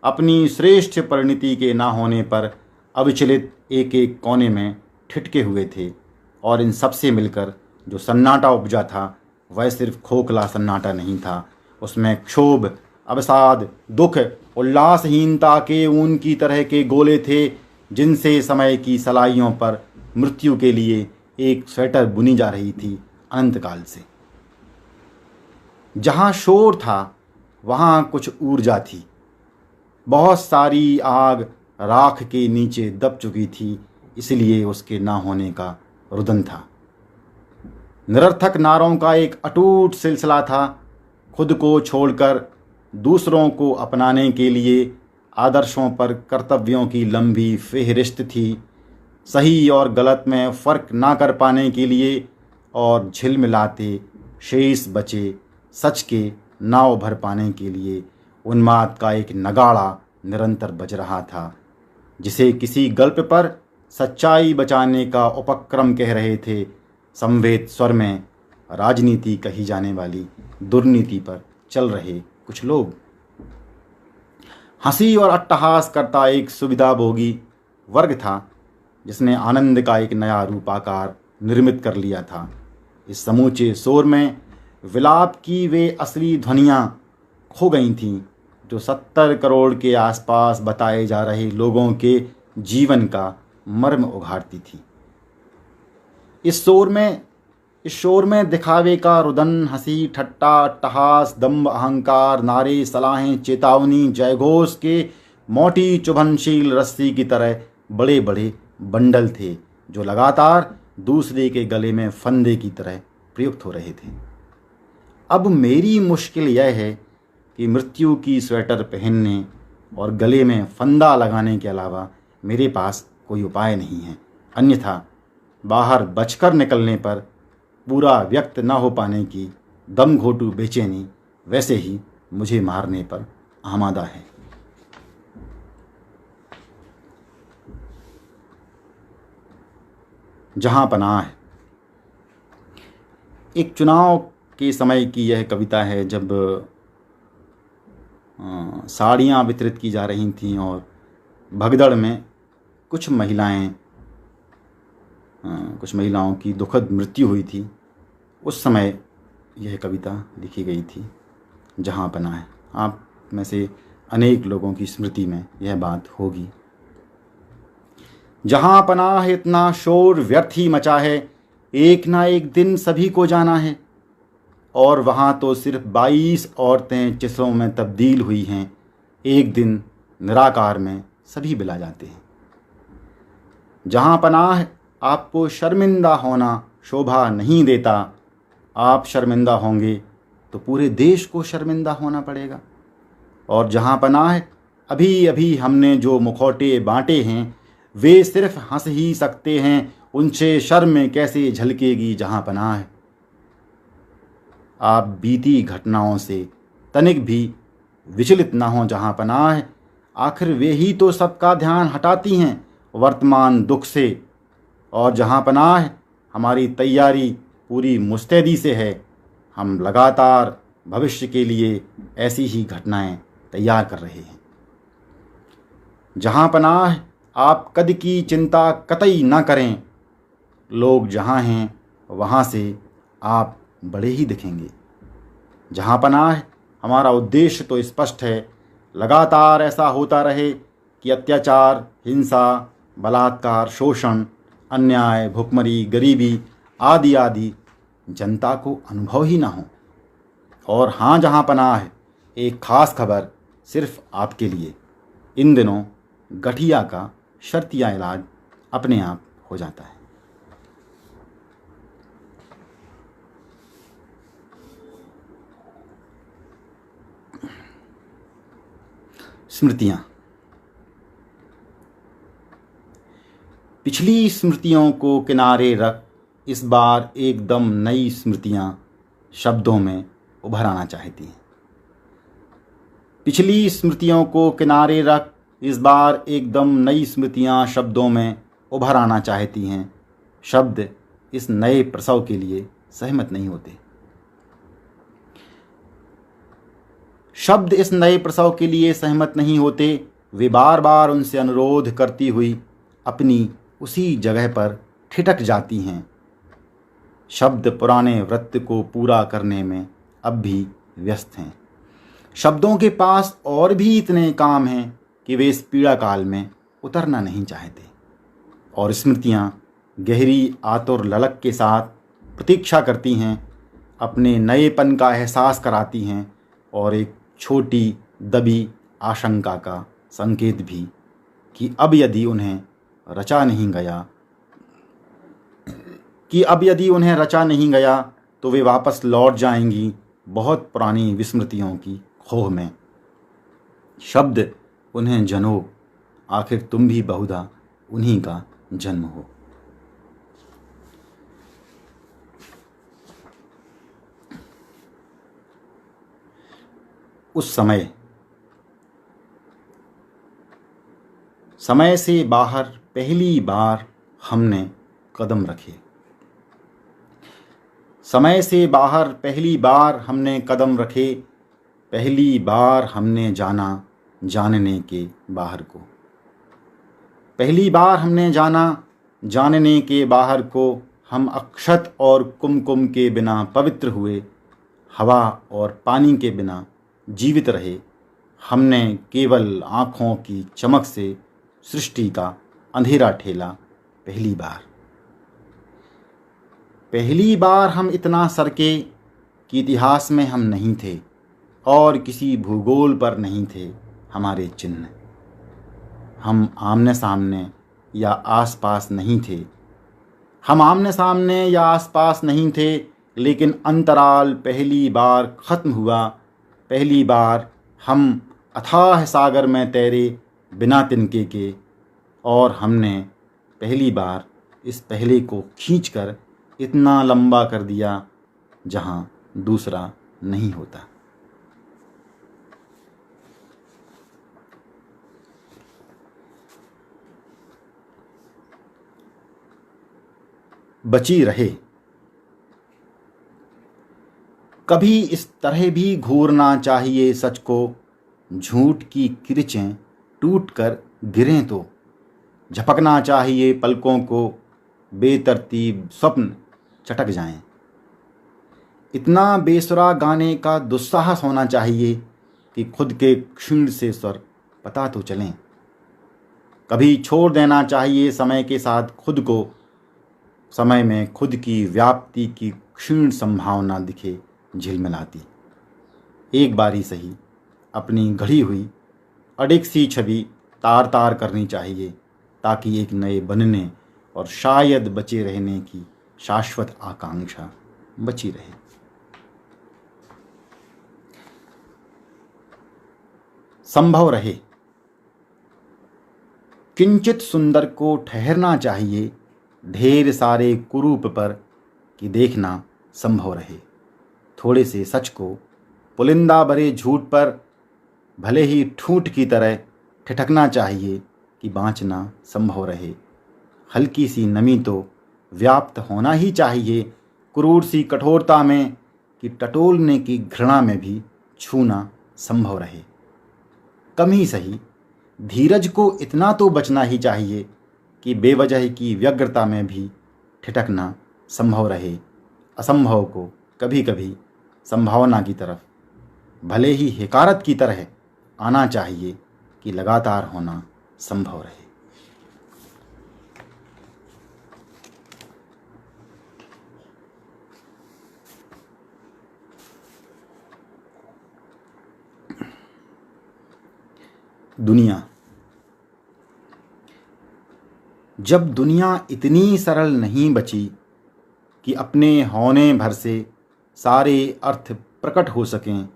अपनी श्रेष्ठ परिणति के ना होने पर अविचलित एक एक कोने में ठिठके हुए थे, और इन सबसे मिलकर जो सन्नाटा उपजा था वह सिर्फ खोखला सन्नाटा नहीं था। उसमें क्षोभ, अवसाद, दुख, उल्लासहीनता के ऊन की तरह के गोले थे, जिनसे समय की सलाइयों पर मृत्यु के लिए एक स्वेटर बुनी जा रही थी अनंत काल से। जहाँ शोर था वहाँ कुछ ऊर्जा थी। बहुत सारी आग राख के नीचे दब चुकी थी, इसलिए उसके ना होने का रुदन था। निरर्थक नारों का एक अटूट सिलसिला था। खुद को छोड़कर दूसरों को अपनाने के लिए आदर्शों पर कर्तव्यों की लंबी फेहरिस्त थी। सही और गलत में फ़र्क ना कर पाने के लिए और झिलमिलाते शेष बचे सच के नाव भर पाने के लिए उन्माद का एक नगाड़ा निरंतर बज रहा था, जिसे किसी गल्प पर सच्चाई बचाने का उपक्रम कह रहे थे। संवेद स्वर में राजनीति कही जाने वाली दुर्नीति पर चल रहे कुछ लोग। हंसी और अट्टहास करता एक सुविधाभोगी वर्ग था, जिसने आनंद का एक नया रूपाकार निर्मित कर लिया था। इस समूचे शोर में विलाप की वे असली ध्वनियाँ खो गई थीं, जो 70 करोड़ के आसपास बताए जा रहे लोगों के जीवन का मर्म उघाड़ती थी। इस शोर में दिखावे का रुदन, हंसी, ठट्टा, अट्टहास, दम्भ, अहंकार, नारे, सलाहें, चेतावनी, जयघोष के मोटी चुभनशील रस्सी की तरह बड़े बड़े बंडल थे, जो लगातार दूसरे के गले में फंदे की तरह प्रयुक्त हो रहे थे। अब मेरी मुश्किल यह है कि मृत्यु की स्वेटर पहनने और गले में फंदा लगाने के अलावा मेरे पास कोई उपाय नहीं है। अन्यथा बाहर बचकर निकलने पर पूरा व्यक्त न हो पाने की दम घोटू बेचैनी वैसे ही मुझे मारने पर आमादा है। जहाँ पनाह है। एक चुनाव के समय की यह कविता है, जब साड़ियाँ वितरित की जा रही थीं और भगदड़ में कुछ महिलाओं की दुखद मृत्यु हुई थी। उस समय यह कविता लिखी गई थी, जहाँ पनाह है। आप में से अनेक लोगों की स्मृति में यह बात होगी। जहाँ पनाह है इतना शोर व्यर्थ ही मचा है, एक ना एक दिन सभी को जाना है। और वहाँ तो सिर्फ 22 औरतें चित्रों में तब्दील हुई हैं, एक दिन निराकार में सभी बिला जाते हैं। जहाँ पनाह आपको शर्मिंदा होना शोभा नहीं देता, आप शर्मिंदा होंगे तो पूरे देश को शर्मिंदा होना पड़ेगा। और जहाँ पनाह अभी अभी हमने जो मुखौटे बांटे हैं, वे सिर्फ हंस ही सकते हैं, उनसे शर्म कैसे झलकेगी जहाँ पनाह है। आप बीती घटनाओं से तनिक भी विचलित ना हों जहाँ पनाह है, आखिर वे ही तो सबका ध्यान हटाती हैं वर्तमान दुख से। और जहाँ पनाह है हमारी तैयारी पूरी मुस्तैदी से है, हम लगातार भविष्य के लिए ऐसी ही घटनाएं तैयार कर रहे हैं। जहाँ पनाह आप कद की चिंता कतई ना करें, लोग जहाँ हैं वहाँ से आप बड़े ही दिखेंगे। जहाँ पनाह हमारा उद्देश्य तो स्पष्ट है, लगातार ऐसा होता रहे कि अत्याचार, हिंसा, बलात्कार, शोषण, अन्याय, भुखमरी, गरीबी आदि आदि जनता को अनुभव ही ना हो। और हाँ, जहाँ पनाह एक ख़ास खबर सिर्फ आपके लिए, इन दिनों गठिया का शर्तिया इलाज अपने आप हो जाता है। स्मृतियाँ। पिछली स्मृतियों को किनारे रख इस बार एकदम नई स्मृतियाँ शब्दों में उभर आना चाहती हैं। पिछली स्मृतियों को किनारे रख इस बार एकदम नई स्मृतियाँ शब्दों में उभर आना चाहती हैं। शब्द इस नए प्रसव के लिए सहमत नहीं होते। शब्द इस नए प्रसव के लिए सहमत नहीं होते। वे बार बार उनसे अनुरोध करती हुई अपनी उसी जगह पर ठिठक जाती हैं। शब्द पुराने व्रत को पूरा करने में अब भी व्यस्त हैं। शब्दों के पास और भी इतने काम हैं कि वे इस पीड़ा काल में उतरना नहीं चाहते। और स्मृतियाँ गहरी आतुर ललक के साथ प्रतीक्षा करती हैं, अपने नएपन का एहसास कराती हैं और एक छोटी दबी आशंका का संकेत भी कि अब यदि उन्हें रचा नहीं गया तो वे वापस लौट जाएंगी बहुत पुरानी विस्मृतियों की खोह में। शब्द उन्हें जनो, आखिर तुम भी बहुधा उन्हीं का जन्म हो। उस समय से बाहर पहली बार हमने कदम रखे। समय से बाहर पहली बार हमने कदम रखे, पहली बार हमने जाना जानने के बाहर को। पहली बार हमने जाना जानने के बाहर को। हम अक्षत और कुमकुम के बिना पवित्र हुए, हवा और पानी के बिना जीवित रहे। हमने केवल आँखों की चमक से सृष्टि का अंधेरा ठेला। पहली बार हम इतना सरके कि इतिहास में हम नहीं थे और किसी भूगोल पर नहीं थे हमारे चिन्ह। हम आमने सामने या आसपास नहीं थे। लेकिन अंतराल पहली बार ख़त्म हुआ। पहली बार हम अथाह सागर में तैरे बिना तिनके के, और हमने पहली बार इस पहले को खींचकर इतना लंबा कर दिया जहाँ दूसरा नहीं होता। बची रहे। कभी इस तरह भी घूरना चाहिए सच को, झूठ की किरचें टूट कर गिरें तो झपकना चाहिए पलकों को, बेतरतीब स्वप्न चटक जाएं। इतना बेसुरा गाने का दुस्साहस होना चाहिए कि खुद के क्षीण से स्वर पता तो चलें। कभी छोड़ देना चाहिए समय के साथ खुद को, समय में खुद की व्याप्ति की क्षीण संभावना दिखे झिलमिलाती। एक बारी सही अपनी घड़ी हुई अडिग सी छवि तार तार करनी चाहिए, ताकि एक नए बनने और शायद बचे रहने की शाश्वत आकांक्षा बची रहे। संभव रहे। किंचित सुंदर को ठहरना चाहिए ढेर सारे कुरूप पर, कि देखना संभव रहे। थोड़े से सच को पुलिंदा भरे झूठ पर भले ही ठूठ की तरह ठिठकना चाहिए, कि बाँचना संभव रहे। हल्की सी नमी तो व्याप्त होना ही चाहिए क्रूर सी कठोरता में, कि टटोलने की घृणा में भी छूना संभव रहे। कम ही सही धीरज को इतना तो बचना ही चाहिए कि बेवजह की व्यग्रता में भी ठिठकना संभव रहे। असंभव को कभी कभी संभावना की तरफ भले ही हिकारत की तरह आना चाहिए, कि लगातार होना संभव रहे। दुनिया। जब दुनिया इतनी सरल नहीं बची कि अपने होने भर से सारे अर्थ प्रकट हो सकें,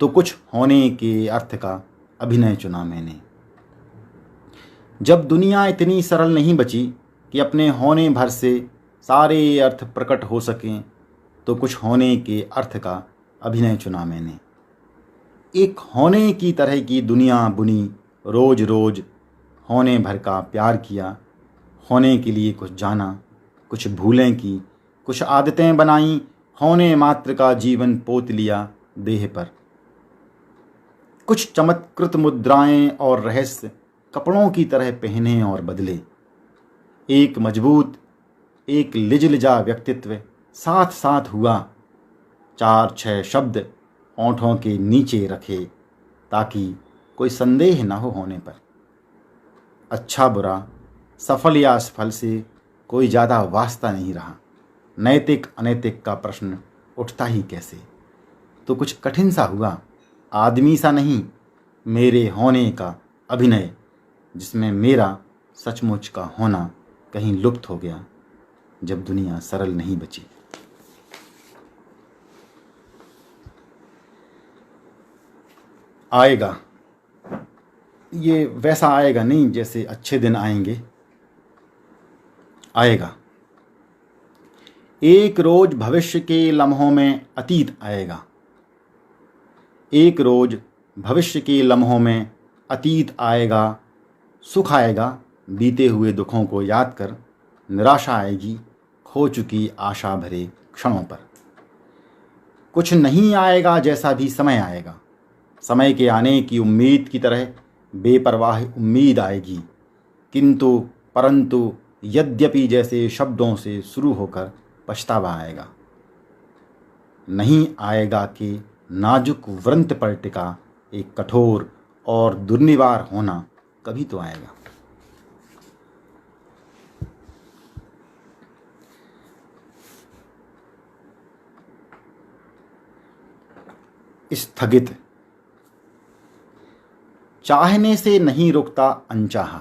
तो कुछ होने के अर्थ का अभिनय चुना मैंने। जब दुनिया इतनी सरल नहीं बची कि अपने होने भर से सारे अर्थ प्रकट हो सकें, तो कुछ होने के अर्थ का अभिनय चुना मैंने। एक होने की तरह की दुनिया बुनी, रोज रोज होने भर का प्यार किया। होने के लिए कुछ जाना, कुछ भूलें की, कुछ आदतें बनाई, होने मात्र का जीवन पोत लिया देह पर। कुछ चमत्कृत मुद्राएं और रहस्य कपड़ों की तरह पहने और बदले। एक मजबूत, एक लिजलिजा व्यक्तित्व साथ साथ हुआ। 4-6 शब्द ओंठों के नीचे रखे, ताकि कोई संदेह न हो होने पर। अच्छा बुरा, सफल या असफल से कोई ज़्यादा वास्ता नहीं रहा। नैतिक अनैतिक का प्रश्न उठता ही कैसे। तो कुछ कठिन सा हुआ, आदमी सा नहीं, मेरे होने का अभिनय, जिसमें मेरा सचमुच का होना कहीं लुप्त हो गया, जब दुनिया सरल नहीं बची। आएगा, ये वैसा आएगा नहीं जैसे अच्छे दिन आएंगे। आएगा एक रोज भविष्य के लम्हों में अतीत आएगा। एक रोज भविष्य के लम्हों में अतीत आएगा। सुख आएगा बीते हुए दुखों को याद कर, निराशा आएगी खो चुकी आशा भरे क्षणों पर। कुछ नहीं आएगा जैसा भी समय आएगा। समय के आने की उम्मीद की तरह बेपरवाह उम्मीद आएगी, किंतु परंतु यद्यपि जैसे शब्दों से शुरू होकर पछतावा आएगा। नहीं आएगा कि नाजुक व्रंत पर टिका एक कठोर और दुर्निवार होना कभी तो आएगा। स्थगित। चाहने से नहीं रुकता अनचाहा,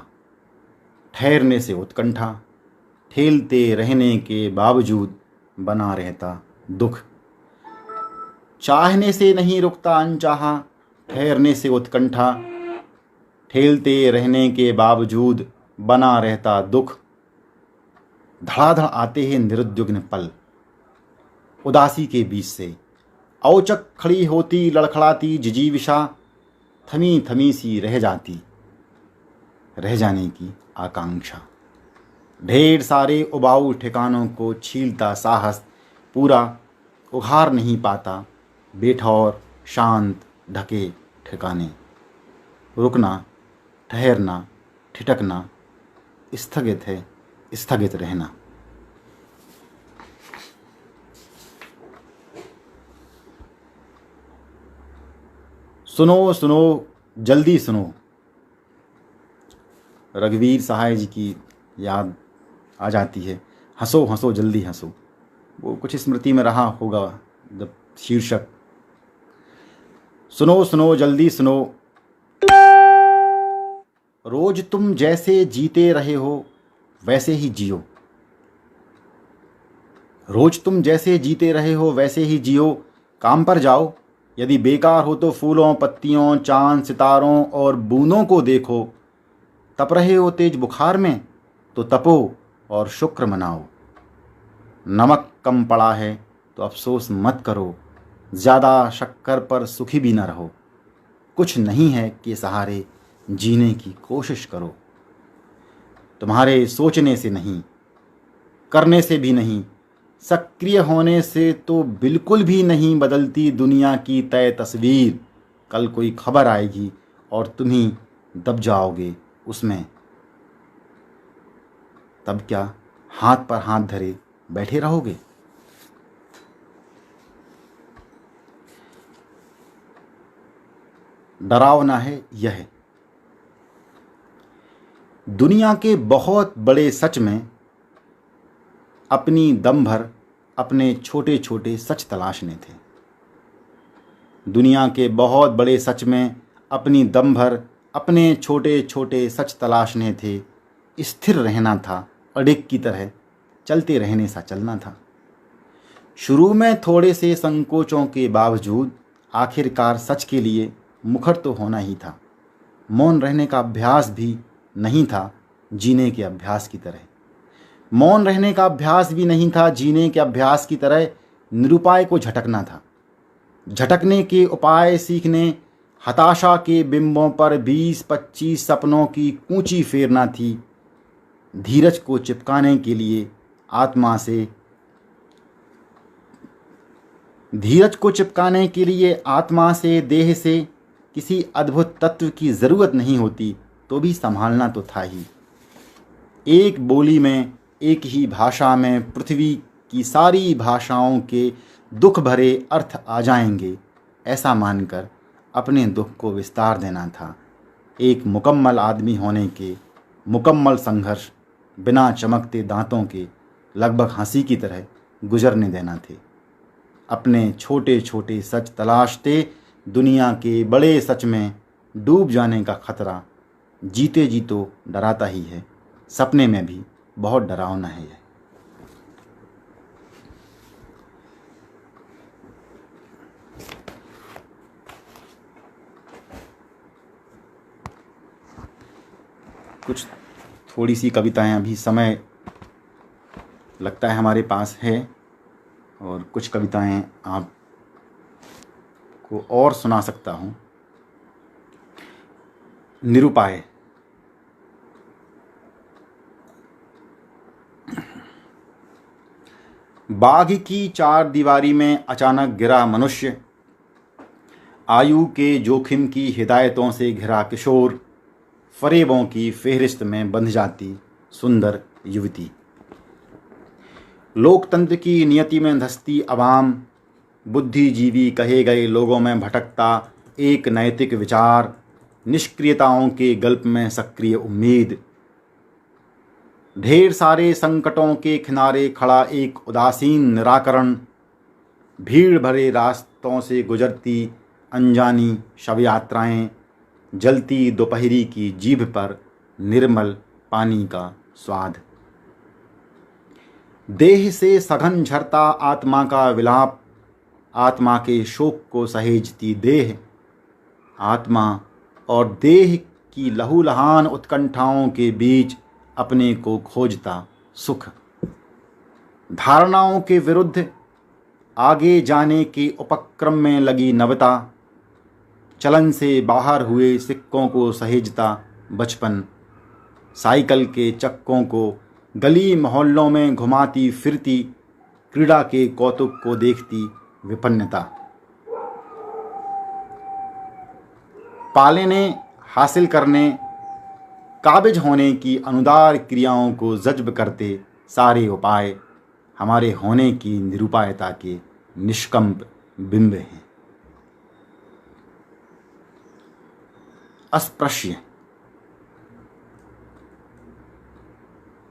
ठहरने से उत्कंठा, ठेलते रहने के बावजूद बना रहता दुख। चाहने से नहीं रुकता अनचाहा, ठहरने से उत्कंठा, ठेलते रहने के बावजूद बना रहता दुख। धड़ाधड़ आते हैं निरुद्विग्न पल, उदासी के बीच से औचक खड़ी होती लड़खड़ाती जिजीविषा, थमी थमी सी रह जाती, रह जाने की आकांक्षा। ढेर सारे उबाऊ ठिकानों को छीलता साहस पूरा उघार नहीं पाता, बेठौर शांत ढके ठिकाने। रुकना, ठहरना, ठिठकना, स्थगित है स्थगित रहना। सुनो सुनो जल्दी सुनो, रघुवीर सहाय जी की याद आ जाती है। हंसो हंसो जल्दी हंसो, वो कुछ स्मृति में रहा होगा जब शीर्षक। सुनो सुनो जल्दी सुनो, रोज तुम जैसे जीते रहे हो वैसे ही जियो। रोज तुम जैसे जीते रहे हो वैसे ही जियो। काम पर जाओ, यदि बेकार हो तो फूलों पत्तियों चांद सितारों और बूंदों को देखो। तप रहे हो तेज बुखार में तो तपो और शुक्र मनाओ। नमक कम पड़ा है तो अफसोस मत करो, ज़्यादा शक्कर पर सुखी भी न रहो। कुछ नहीं है कि सहारे जीने की कोशिश करो। तुम्हारे सोचने से नहीं, करने से भी नहीं, सक्रिय होने से तो बिल्कुल भी नहीं बदलती दुनिया की तय तस्वीर। कल कोई खबर आएगी और तुम ही दब जाओगे उसमें। तब क्या हाथ पर हाथ धरे बैठे रहोगे? डरावना है यह, दुनिया के बहुत बड़े सच में अपनी दम भर अपने छोटे छोटे सच तलाशने थे। दुनिया के बहुत बड़े सच में अपनी दम भर अपने छोटे छोटे सच तलाशने थे। स्थिर रहना था, अडिग की तरह चलते रहने सा चलना था। शुरू में थोड़े से संकोचों के बावजूद आखिरकार सच के लिए मुखर तो होना ही था। मौन रहने का अभ्यास भी नहीं था जीने के अभ्यास की तरह। मौन रहने का अभ्यास भी नहीं था जीने के अभ्यास की तरह। निरुपाय को झटकना था, झटकने के उपाय सीखने। हताशा के बिंबों पर 20-25 सपनों की कूंची फेरना थी। धीरज को चिपकाने के लिए आत्मा से, धीरज को चिपकाने के लिए आत्मा से, देह से किसी अद्भुत तत्व की ज़रूरत नहीं होती तो भी संभालना तो था ही। एक बोली में, एक ही भाषा में पृथ्वी की सारी भाषाओं के दुख भरे अर्थ आ जाएंगे, ऐसा मानकर अपने दुख को विस्तार देना था। एक मुकम्मल आदमी होने के मुकम्मल संघर्ष बिना चमकते दांतों के लगभग हंसी की तरह गुजरने देना थे। अपने छोटे छोटे सच तलाशते दुनिया के बड़े सच में डूब जाने का खतरा जीते जी तो डराता ही है, सपने में भी बहुत डरावना है यह। कुछ थोड़ी सी कविताएं अभी समय लगता है हमारे पास है, और कुछ कविताएं आप को और सुना सकता हूँ। निरुपाय। बाघ की चार दीवारी में अचानक गिरा मनुष्य, आयु के जोखिम की हिदायतों से घिरा किशोर, फरेबों की फेहरिस्त में बंध जाती सुंदर युवती। लोकतंत्र की नियति में धंसती अवाम, बुद्धिजीवी कहे गए लोगों में भटकता एक नैतिक विचार, निष्क्रियताओं के गल्प में सक्रिय उम्मीद। ढेर सारे संकटों के किनारे खड़ा एक उदासीन निराकरण, भीड़ भरे रास्तों से गुजरती अनजानी शव यात्राएं, जलती दोपहरी की जीभ पर निर्मल पानी का स्वाद। देह से सघन झरता आत्मा का विलाप, आत्मा के शोक को सहेजती देह, आत्मा और देह की लहूलहान उत्कंठाओं के बीच अपने को खोजता सुख। धारणाओं के विरुद्ध आगे जाने के उपक्रम में लगी नवता, चलन से बाहर हुए सिक्कों को सहेजता बचपन, साइकिल के चक्कों को गली मोहल्लों में घुमाती फिरती क्रीड़ा के कौतुक को देखती विपन्नता, पालेने, हासिल करने, काबिज होने की अनुदार क्रियाओं को जज्ब करते सारे उपाय हमारे होने की निरुपायता के निष्कंप बिंब हैं। अस्पृश्य,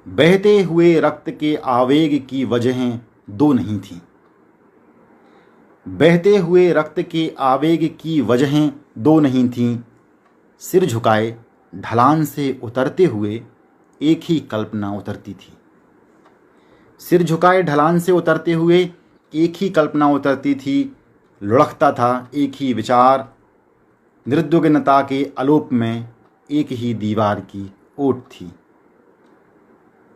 बहते हुए रक्त के आवेग की वजहें दो नहीं थीं। बहते हुए रक्त के आवेग की वजहें दो नहीं थीं। सिर झुकाए ढलान से उतरते हुए एक ही कल्पना उतरती थी। सिर झुकाए ढलान से उतरते हुए एक ही कल्पना उतरती थी। लुढ़कता था एक ही विचार, निर्द्विघ्नता के आलोप में एक ही दीवार की ओट थी।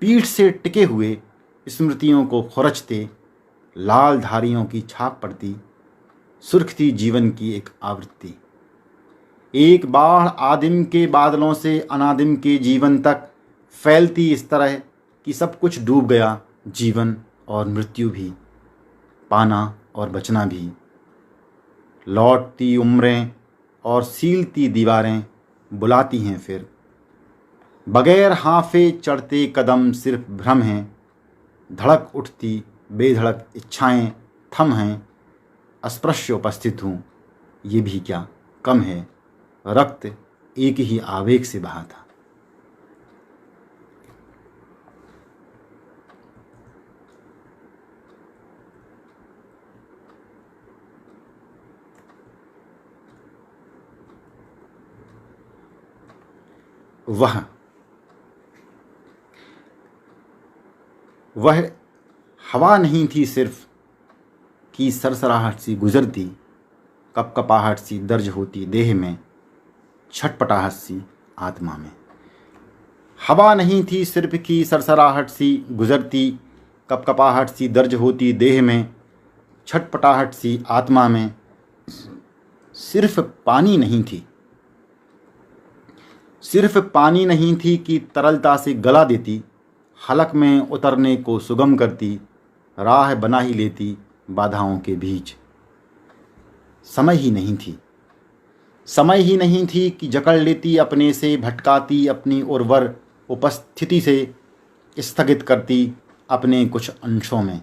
पीठ से टिके हुए स्मृतियों को खुरचते लाल धारियों की छाप पड़ती, सुर्खती जीवन की एक आवृत्ति। एक बाढ़ आदिम के बादलों से अनादिम के जीवन तक फैलती इस तरह कि सब कुछ डूब गया, जीवन और मृत्यु भी, पाना और बचना भी। लौटती उम्रें और सीलती दीवारें बुलाती हैं फिर। बगैर हाफे चढ़ते कदम सिर्फ भ्रम हैं। धड़क उठती बेधड़क इच्छाएं थम हैं। अस्पृश्य उपस्थित हूँ, ये भी क्या कम है। रक्त एक ही आवेग से बहा था। वह हवा नहीं थी सिर्फ कि सरसराहट सी गुजरती, कपकपाहट सी दर्ज होती देह में, छटपटाहट सी आत्मा में। हवा नहीं थी सिर्फ कि सरसराहट सी गुजरती, कपकपाहट सी दर्ज होती देह में, छटपटाहट सी आत्मा में। सिर्फ पानी नहीं थी, सिर्फ पानी नहीं थी कि तरलता से गला देती, हलक में उतरने को सुगम करती, राह बना ही लेती बाधाओं के बीच। समय ही नहीं थी, समय ही नहीं थी कि जकड़ लेती अपने से, भटकाती अपनी उर्वर उपस्थिति से, स्थगित करती अपने कुछ अंशों में।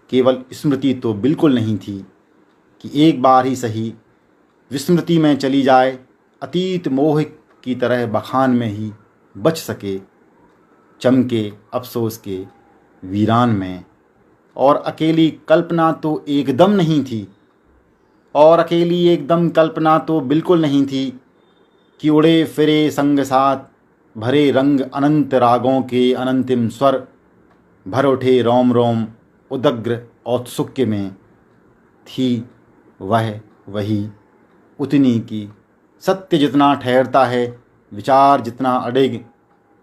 केवल स्मृति तो बिल्कुल नहीं थी कि एक बार ही सही विस्मृति में चली जाए, अतीत मोह की तरह बखान में ही बच सके, चमके अफसोस के वीरान में। और अकेली कल्पना तो एकदम नहीं थी, और अकेली एकदम कल्पना तो बिल्कुल नहीं थी कि उड़े फिरे संग साथ भरे रंग अनंत रागों के अनंतिम स्वर, भर उठे रोम रोम उदग्र औत्सुक्य में। थी वह वही उतनी की सत्य जितना ठहरता है, विचार जितना अडिग,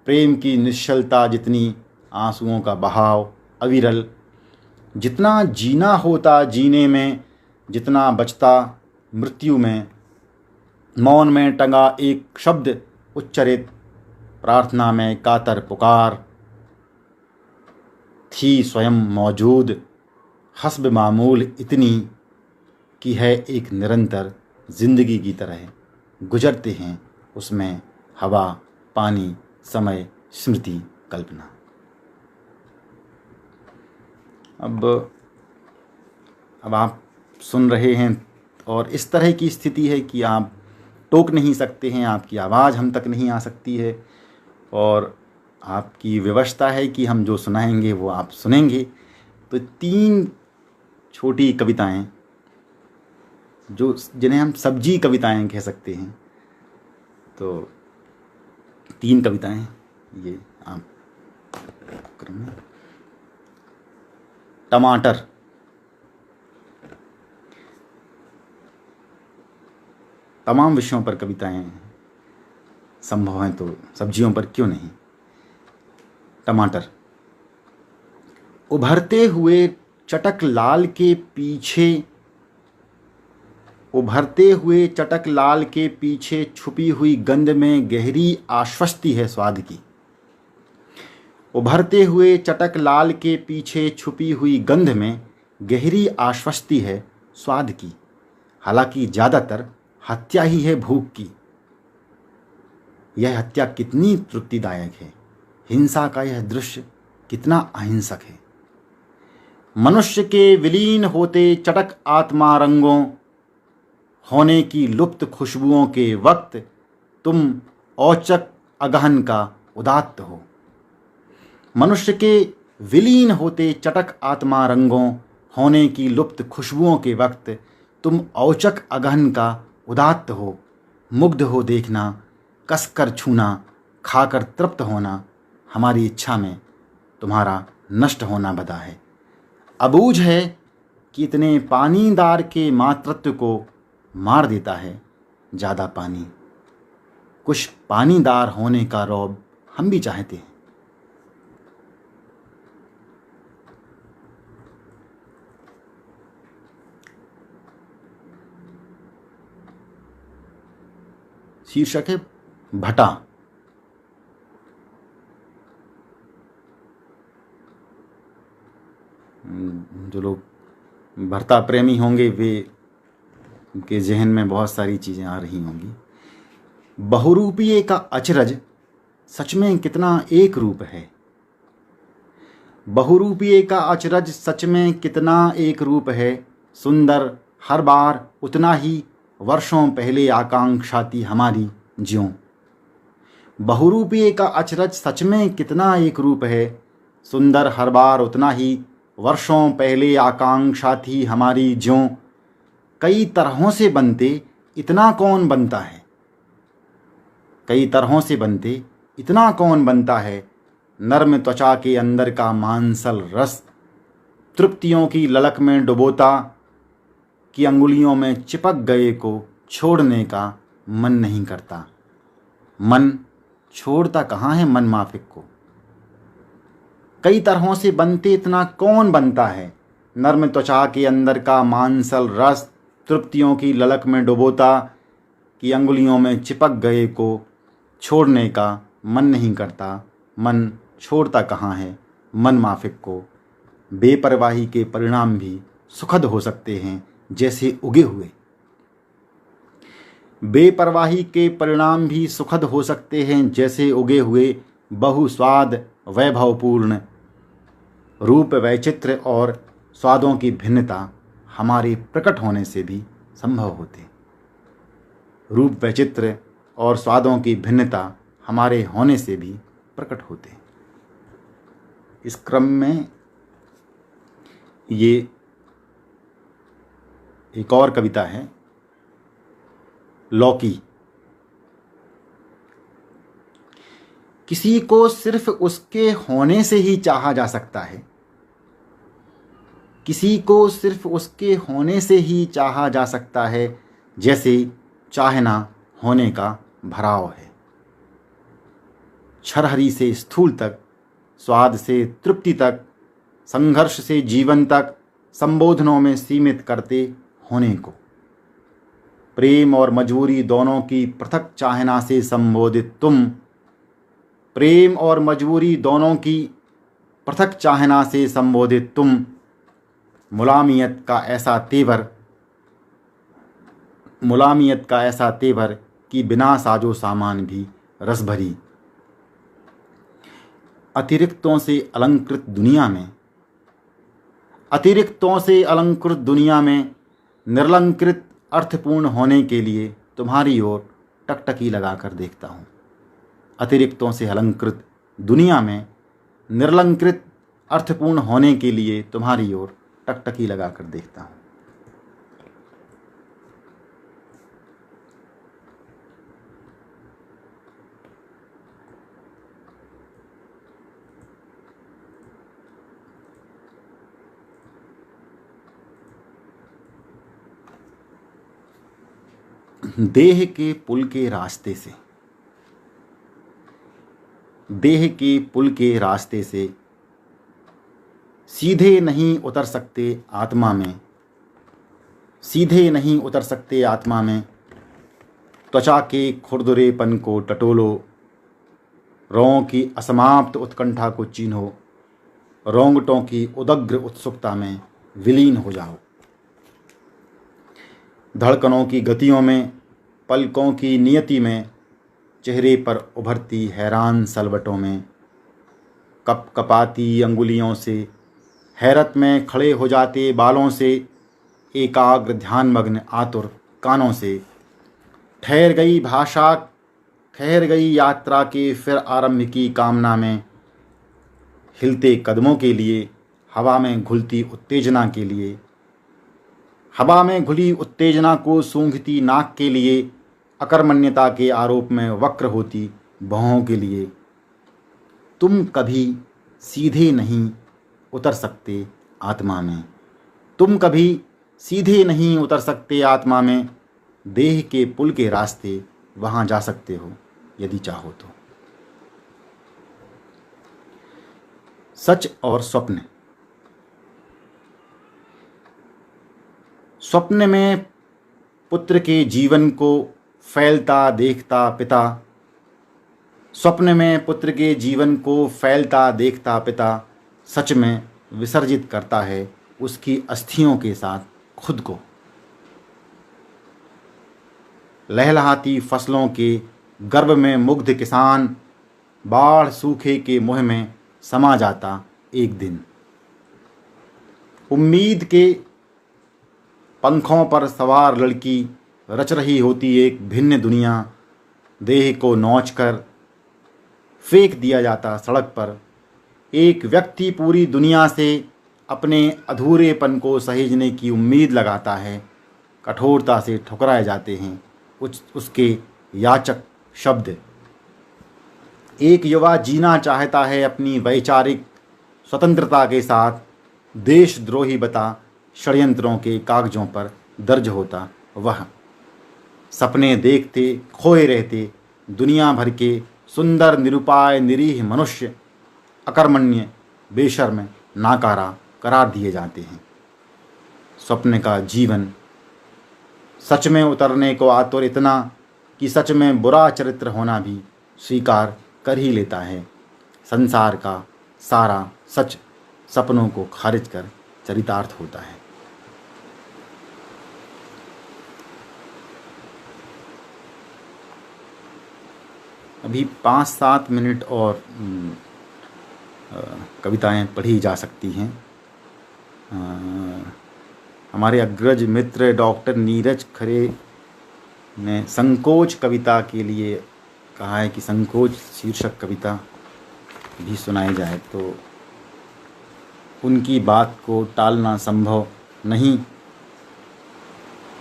प्रेम की निश्चलता जितनी, आंसुओं का बहाव अविरल, जितना जीना होता जीने में, जितना बचता मृत्यु में। मौन में टंगा एक शब्द उच्चरित, प्रार्थना में कातर पुकार। थी स्वयं मौजूद हस्ब मामूल इतनी कि है एक निरंतर जिंदगी की तरह गुजरते हैं उसमें हवा, पानी, समय, स्मृति, कल्पना। अब आप सुन रहे हैं और इस तरह की स्थिति है कि आप टोक नहीं सकते हैं, आपकी आवाज़ हम तक नहीं आ सकती है, और आपकी व्यवस्था है कि हम जो सुनाएंगे वो आप सुनेंगे। तो 3 छोटी कविताएं जो जिन्हें हम सब्जी कविताएं कह सकते हैं, तो 3 कविताएं ये आप करेंगे। टमाटर। तमाम विषयों पर कविताएं संभव हैं तो सब्जियों पर क्यों नहीं। टमाटर। उभरते हुए चटक लाल के पीछे, उभरते हुए चटक लाल के पीछे छुपी हुई गंध में गहरी आश्वस्ति है स्वाद की। उभरते हुए चटक लाल के पीछे छुपी हुई गंध में गहरी आश्वस्ति है स्वाद की, हालांकि ज़्यादातर हत्या ही है भूख की। यह हत्या कितनी तृप्तिदायक है, हिंसा का यह दृश्य कितना अहिंसक है। मनुष्य के विलीन होते चटक आत्मा रंगों होने की लुप्त खुशबुओं के वक्त तुम औचक अगहन का उदात्त हो। मनुष्य के विलीन होते चटक आत्मा रंगों होने की लुप्त खुशबुओं के वक्त तुम औचक अगहन का उदात्त हो। मुग्ध हो देखना, कसकर छूना, खाकर तृप्त होना, हमारी इच्छा में तुम्हारा नष्ट होना बदा है। अबूझ है कि इतने पानीदार के मातृत्व को मार देता है ज़्यादा पानी। कुछ पानीदार होने का रौब हम भी चाहते हैं। शीर्षक है भटा। जो लोग भरता प्रेमी होंगे वे के जहन में बहुत सारी चीज़ें आ रही होंगी। बहुरूपिये का अचरज सच में कितना एक रूप है। बहुरूपिये का अचरज सच में कितना एक रूप है। सुंदर हर बार उतना ही वर्षों पहले आकांक्षा थी हमारी ज्यों। बहुरूपिये का अचरज सच में कितना एक रूप है। सुंदर हर बार उतना ही वर्षों पहले आकांक्षा थी हमारी ज्यों। कई तरहों से बनते इतना कौन बनता है। कई तरहों से बनते इतना कौन बनता है। नर्म त्वचा के अंदर का मांसल रस तृप्तियों की ललक में डुबोता कि अंगुलियों में चिपक गए को छोड़ने का मन नहीं करता। मन छोड़ता कहाँ है मन माफिक को। कई तरहों से बनते इतना कौन बनता है। नर्म त्वचा के अंदर का मांसल रस तृप्तियों की ललक में डुबोता कि अंगुलियों में चिपक गए को छोड़ने का मन नहीं करता। मन छोड़ता कहाँ है मन माफिक को। बेपरवाही के परिणाम भी सुखद हो सकते हैं जैसे उगे हुए। बेपरवाही के परिणाम भी सुखद हो सकते हैं जैसे उगे हुए बहुस्वाद वैभवपूर्ण रूप वैचित्र्य और स्वादों की भिन्नता हमारे प्रकट होने से भी संभव होते। रूप वैचित्र्य और स्वादों की भिन्नता हमारे होने से भी प्रकट होते। इस क्रम में ये एक और कविता है लौकी। किसी को सिर्फ उसके होने से ही चाहा जा सकता है। किसी को सिर्फ उसके होने से ही चाहा जा सकता है जैसे चाहना होने का भराव है। छरहरी से स्थूल तक, स्वाद से तृप्ति तक, संघर्ष से जीवन तक संबोधनों में सीमित करते होने को। प्रेम और मजबूरी दोनों की पृथक चाहना से संबोधित तुम। प्रेम और मजबूरी दोनों की पृथक चाहना से संबोधित तुम। मुलामियत का ऐसा तेवर कि बिना साजो सामान भी रस भरी। अतिरिक्तों से अलंकृत दुनिया में निर्लंकृत अर्थपूर्ण होने के लिए तुम्हारी ओर टकटकी लगाकर देखता हूँ। अतिरिक्तों से अलंकृत दुनिया में निर्लंकृत अर्थपूर्ण होने के लिए तुम्हारी ओर टकटकी लगाकर देखता हूँ। देह के पुल के रास्ते से। देह के पुल के रास्ते से सीधे नहीं उतर सकते आत्मा में। सीधे नहीं उतर सकते आत्मा में। त्वचा के खुरदुरेपन को टटोलो। रौं की असमाप्त उत्कंठा को चीन्हो, रोंगटों की उदग्र उत्सुकता में विलीन हो जाओ। धड़कनों की गतियों में, पलकों की नियति में, चेहरे पर उभरती हैरान सलवटों में, कप कपाती अंगुलियों से, हैरत में खड़े हो जाते बालों से, एकाग्र ध्यानमग्न आतुर कानों से, ठहर गई भाषा, ठहर गई यात्रा के फिर आरंभ की कामना में, हिलते कदमों के लिए, हवा में घुलती उत्तेजना के लिए, हवा में घुली उत्तेजना को सूंघती नाक के लिए, अकर्मण्यता के आरोप में वक्र होती भौहों के लिए। तुम कभी सीधे नहीं उतर सकते आत्मा में, तुम कभी सीधे नहीं उतर सकते आत्मा में, देह के पुल के रास्ते वहाँ जा सकते हो यदि चाहो तो। सच और स्वप्न। स्वप्न में पुत्र के जीवन को फैलता देखता पिता, स्वप्न में पुत्र के जीवन को फैलता देखता पिता सच में विसर्जित करता है उसकी अस्थियों के साथ खुद को। लहलहाती फसलों के गर्भ में मुग्ध किसान बाढ़ सूखे के मुँह में समा जाता एक दिन। उम्मीद के पंखों पर सवार लड़की रच रही होती एक भिन्न दुनिया, देह को नोचकर फेंक दिया जाता सड़क पर। एक व्यक्ति पूरी दुनिया से अपने अधूरेपन को सहेजने की उम्मीद लगाता है, कठोरता से ठुकराए जाते हैं उसके याचक शब्द। एक युवा जीना चाहता है अपनी वैचारिक स्वतंत्रता के साथ, देशद्रोही बता षड्यंत्रों के कागजों पर दर्ज होता वह। सपने देखते खोए रहते दुनिया भर के सुंदर निरुपाय निरीह मनुष्य अकर्मण्य बेशर्म नाकारा करार दिए जाते हैं। स्वप्न का जीवन सच में उतरने को आतुर इतना कि सच में बुरा चरित्र होना भी स्वीकार कर ही लेता है। संसार का सारा सच सपनों को खारिज कर चरितार्थ होता है। अभी 5-7 मिनट और कविताएं पढ़ी जा सकती हैं। हमारे अग्रज मित्र डॉक्टर नीरज खरे ने संकोच कविता के लिए कहा है कि संकोच शीर्षक कविता भी सुनाई जाए, तो उनकी बात को टालना संभव नहीं।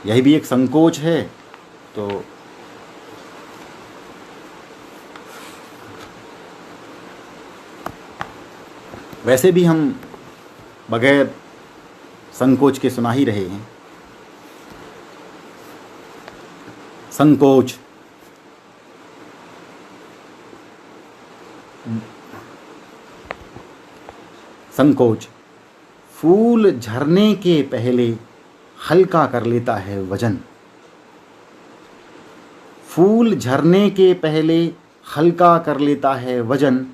यह भी एक संकोच है। तो वैसे भी हम बगैर संकोच के सुना ही रहे हैं। संकोच। संकोच फूल झरने के पहले हल्का कर लेता है वजन। फूल झरने के पहले हल्का कर लेता है वजन।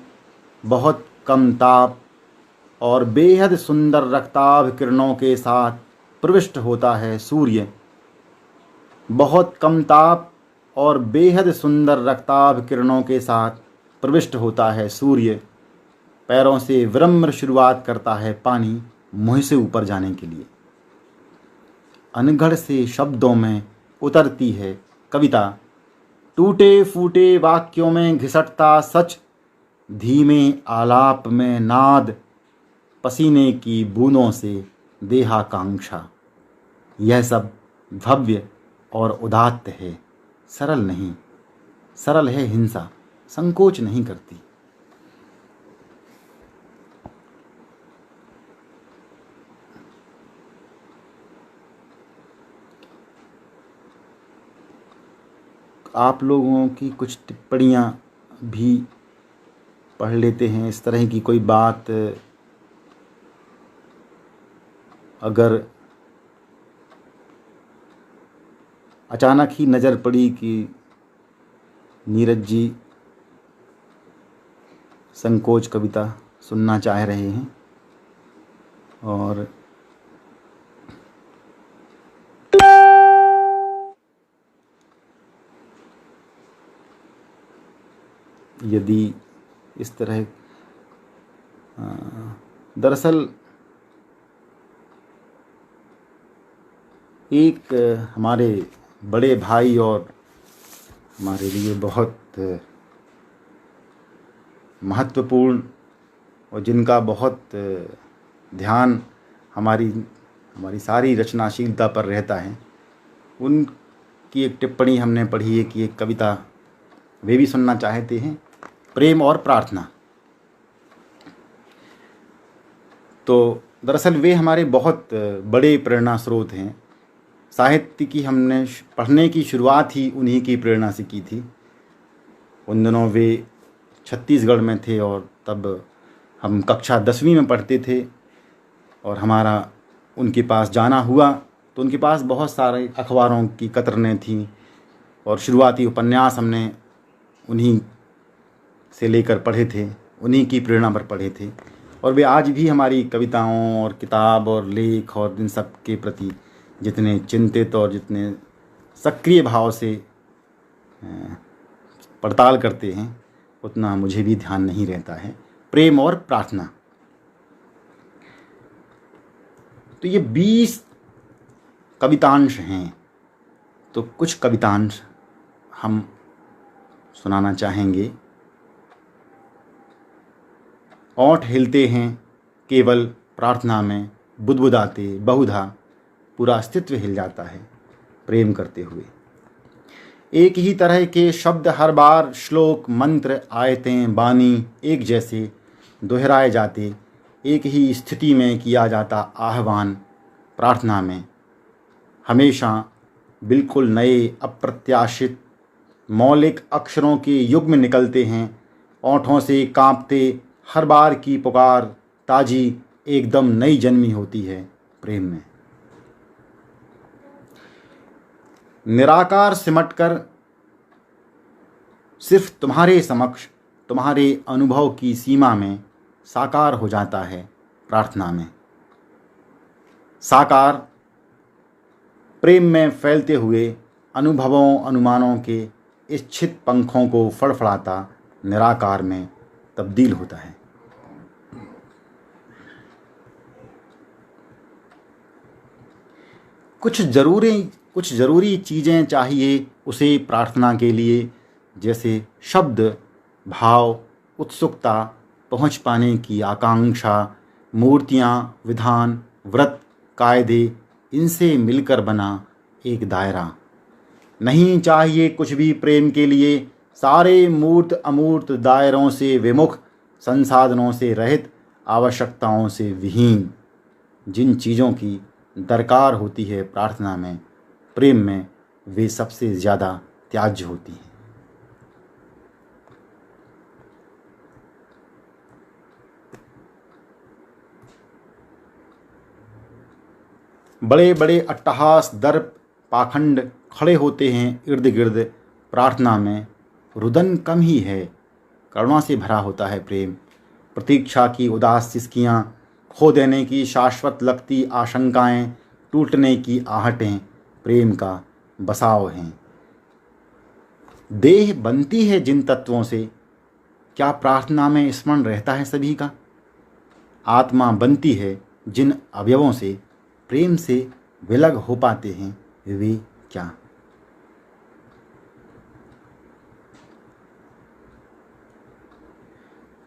बहुत कम ताप और बेहद सुंदर रक्ताभ किरणों के साथ प्रविष्ट होता है सूर्य। बहुत कम ताप और बेहद सुंदर रक्ताभ किरणों के साथ प्रविष्ट होता है सूर्य। पैरों से विनम्र शुरुआत करता है पानी मुँह से ऊपर जाने के लिए। अनगढ़ से शब्दों में उतरती है कविता। टूटे फूटे वाक्यों में घिसटता सच। धीमे आलाप में नाद, पसीने की बूंदों से देहाकांक्षा। यह सब भव्य और उदात्त है, सरल नहीं। सरल है हिंसा, संकोच नहीं करती। आप लोगों की कुछ टिप्पणियाँ भी पढ़ लेते हैं। इस तरह की कोई बात अगर अचानक ही नज़र पड़ी कि नीरज जी संकोच कविता सुनना चाह रहे हैं। और यदि इस तरह दरअसल एक हमारे बड़े भाई और हमारे लिए बहुत महत्वपूर्ण और जिनका बहुत ध्यान हमारी सारी रचनाशीलता पर रहता है, उनकी एक टिप्पणी हमने पढ़ी है कि एक कविता वे भी सुनना चाहते हैं, प्रेम और प्रार्थना। तो दरअसल वे हमारे बहुत बड़े प्रेरणा स्रोत हैं। साहित्य की हमने पढ़ने की शुरुआत ही उन्हीं की प्रेरणा से की थी। उन दिनों वे छत्तीसगढ़ में थे और तब हम कक्षा 10वीं में पढ़ते थे और हमारा उनके पास जाना हुआ। तो उनके पास बहुत सारे अखबारों की कतरनें थीं और शुरुआती उपन्यास हमने उन्हीं से लेकर पढ़े थे, उन्हीं की प्रेरणा पर पढ़े थे। और वे आज भी हमारी कविताओं और किताब और लेख और इन सब के प्रति जितने चिंतित और जितने सक्रिय भाव से पड़ताल करते हैं, उतना मुझे भी ध्यान नहीं रहता है। प्रेम और प्रार्थना, तो ये 20 कवितांश हैं। तो कुछ कवितांश हम सुनाना चाहेंगे। ओंठ हिलते हैं केवल प्रार्थना में, बुदबुदाते बहुधा पूरा अस्तित्व हिल जाता है प्रेम करते हुए। एक ही तरह के शब्द हर बार, श्लोक मंत्र आयतें बानी एक जैसे दोहराए जाते, एक ही स्थिति में किया जाता आह्वान प्रार्थना में। हमेशा बिल्कुल नए अप्रत्याशित मौलिक अक्षरों के युग्म निकलते हैं, ओंठों से कांपते हर बार की पुकार ताजी एकदम नई जन्मी होती है प्रेम में। निराकार सिमटकर सिर्फ तुम्हारे समक्ष, तुम्हारे अनुभव की सीमा में साकार हो जाता है प्रार्थना में। साकार प्रेम में फैलते हुए अनुभवों अनुमानों के इच्छित पंखों को फड़फड़ाता निराकार में तब्दील होता है। कुछ ज़रूरी चीज़ें चाहिए उसे प्रार्थना के लिए, जैसे शब्द, भाव, उत्सुकता, पहुँच पाने की आकांक्षा, मूर्तियाँ, विधान, व्रत, कायदे, इनसे मिलकर बना एक दायरा। नहीं चाहिए कुछ भी प्रेम के लिए, सारे मूर्त अमूर्त दायरों से विमुख, संसाधनों से रहित, आवश्यकताओं से विहीन। जिन चीज़ों की दरकार होती है प्रार्थना में, प्रेम में वे सबसे ज़्यादा त्याज्य होती हैं। बड़े बड़े अट्टहास, दर्प, पाखंड खड़े होते हैं इर्द गिर्द प्रार्थना में। रुदन कम ही है, करुणा से भरा होता है प्रेम। प्रतीक्षा की उदास सिसकियाँ, खो देने की शाश्वत लगती आशंकाएं, टूटने की आहटें प्रेम का बसाव हैं। देह बनती है जिन तत्वों से, क्या प्रार्थना में स्मरण रहता है सभी का? आत्मा बनती है जिन अवयवों से, प्रेम से विलग हो पाते हैं वे क्या?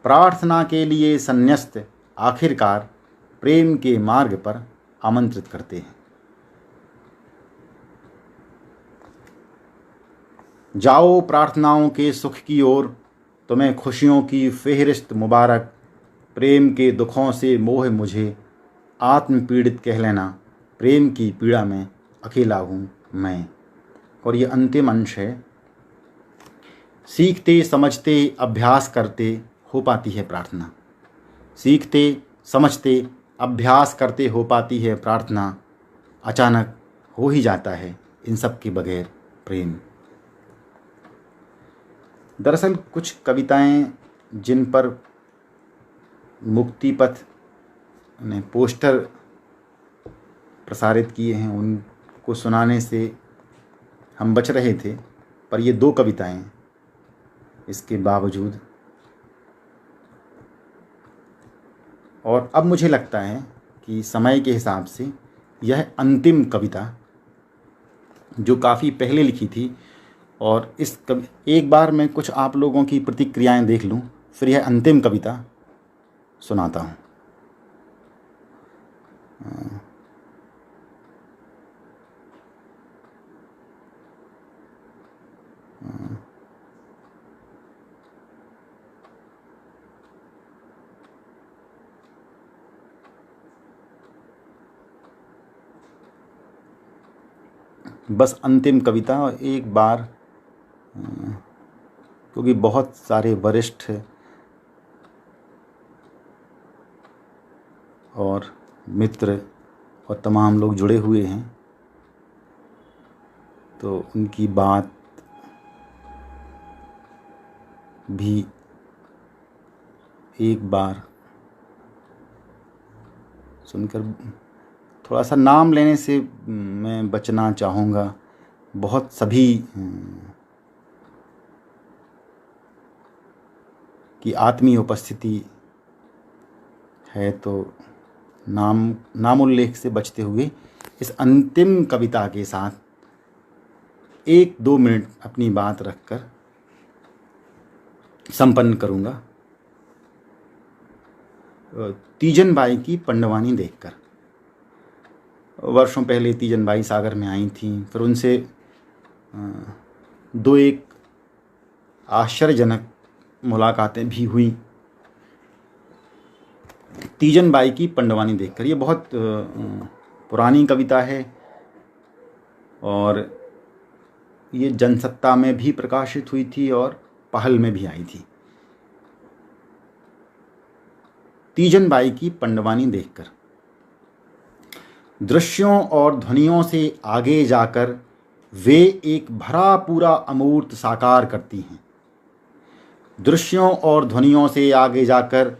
प्रार्थना के लिए संन्यस्त आखिरकार प्रेम के मार्ग पर आमंत्रित करते हैं। जाओ प्रार्थनाओं के सुख की ओर, तुम्हें खुशियों की फेहरिस्त मुबारक। प्रेम के दुखों से मोह मुझे, आत्म पीड़ित कह लेना। प्रेम की पीड़ा में अकेला हूँ मैं। और ये अंतिम अंश है। सीखते समझते अभ्यास करते हो पाती है प्रार्थना। सीखते समझते अभ्यास करते हो पाती है प्रार्थना। अचानक हो ही जाता है इन सब के बगैर प्रेम। दरअसल कुछ कविताएं जिन पर मुक्ति पथ ने पोस्टर प्रसारित किए हैं, उनको सुनाने से हम बच रहे थे, पर ये 2 कविताएं इसके बावजूद। और अब मुझे लगता है कि समय के हिसाब से यह अंतिम कविता जो काफ़ी पहले लिखी थी, और एक बार मैं कुछ आप लोगों की प्रतिक्रियाएं देख लूं, फिर यह अंतिम कविता सुनाता हूं। बस अंतिम कविता एक बार, क्योंकि बहुत सारे वरिष्ठ और मित्र और तमाम लोग जुड़े हुए हैं, तो उनकी बात भी एक बार सुनकर, थोड़ा सा नाम लेने से मैं बचना चाहूँगा। बहुत सभी की आत्मीय उपस्थिति है, तो नाम उल्लेख से बचते हुए इस अंतिम कविता के साथ 1-2 मिनट अपनी बात रखकर संपन्न करूँगा। तीजन बाई की पंडवानी देखकर। वर्षों पहले तीजन बाई सागर में आई थीं, फिर उनसे 2-1 आश्चर्यजनक मुलाकातें भी हुई। तीजन बाई की पंडवानी देखकर, ये बहुत पुरानी कविता है और ये जनसत्ता में भी प्रकाशित हुई थी और पहल में भी आई थी। तीजन बाई की पंडवानी देखकर। दृश्यों और ध्वनियों से आगे जाकर वे एक भरा पूरा अमूर्त साकार करती हैं। दृश्यों और ध्वनियों से आगे जाकर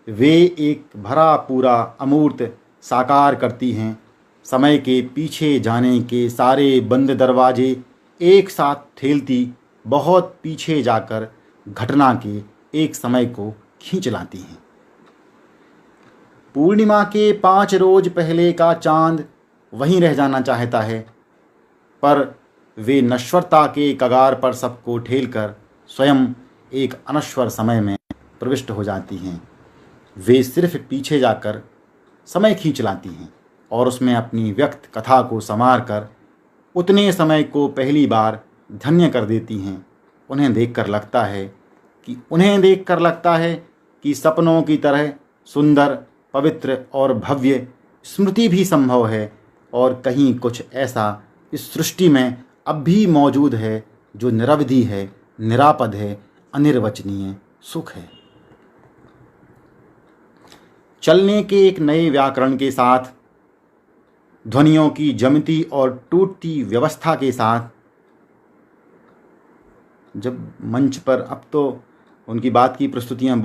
वे एक भरा पूरा अमूर्त साकार करती हैं। समय के पीछे जाने के सारे बंद दरवाजे एक साथ ठेलती, बहुत पीछे जाकर घटना के एक समय को खींच लाती हैं। पूर्णिमा के 5 रोज पहले का चांद वहीं रह जाना चाहता है, पर वे नश्वरता के कगार पर सबको ठेलकर स्वयं एक अनश्वर समय में प्रविष्ट हो जाती हैं। वे सिर्फ पीछे जाकर समय खींच लाती हैं और उसमें अपनी व्यक्त कथा को संवार कर उतने समय को पहली बार धन्य कर देती हैं। उन्हें देखकर लगता है कि सपनों की तरह सुंदर, पवित्र और भव्य स्मृति भी संभव है, और कहीं कुछ ऐसा इस सृष्टि में अब भी मौजूद है जो निरवधि है, निरापद है, अनिर्वचनीय सुख है। चलने के एक नए व्याकरण के साथ, ध्वनियों की जमती और टूटती व्यवस्था के साथ, जब मंच पर, अब तो उनकी बात की प्रस्तुतियाँ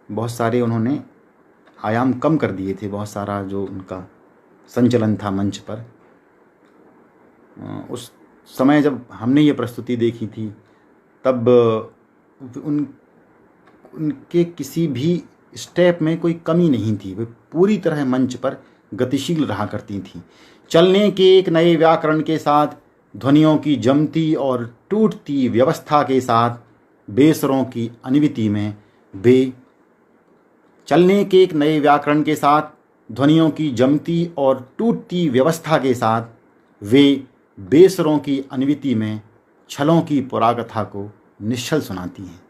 बहुत सारे उन्होंने आयाम कम कर दिए थे, बहुत सारा जो उनका संचलन था मंच पर। उस समय जब हमने ये प्रस्तुति देखी थी, तब उनके किसी भी स्टेप में कोई कमी नहीं थी, वे पूरी तरह मंच पर गतिशील रहा करती थी। चलने के एक नए व्याकरण के साथ, ध्वनियों की जमती और टूटती व्यवस्था के साथ, बेसरों की अनिविति में वे चलने के एक नए व्याकरण के साथ, ध्वनियों की जमती और टूटती व्यवस्था के साथ, वे बेसरों की अनिविति में छलों की पुराकथा को निश्चल सुनाती हैं।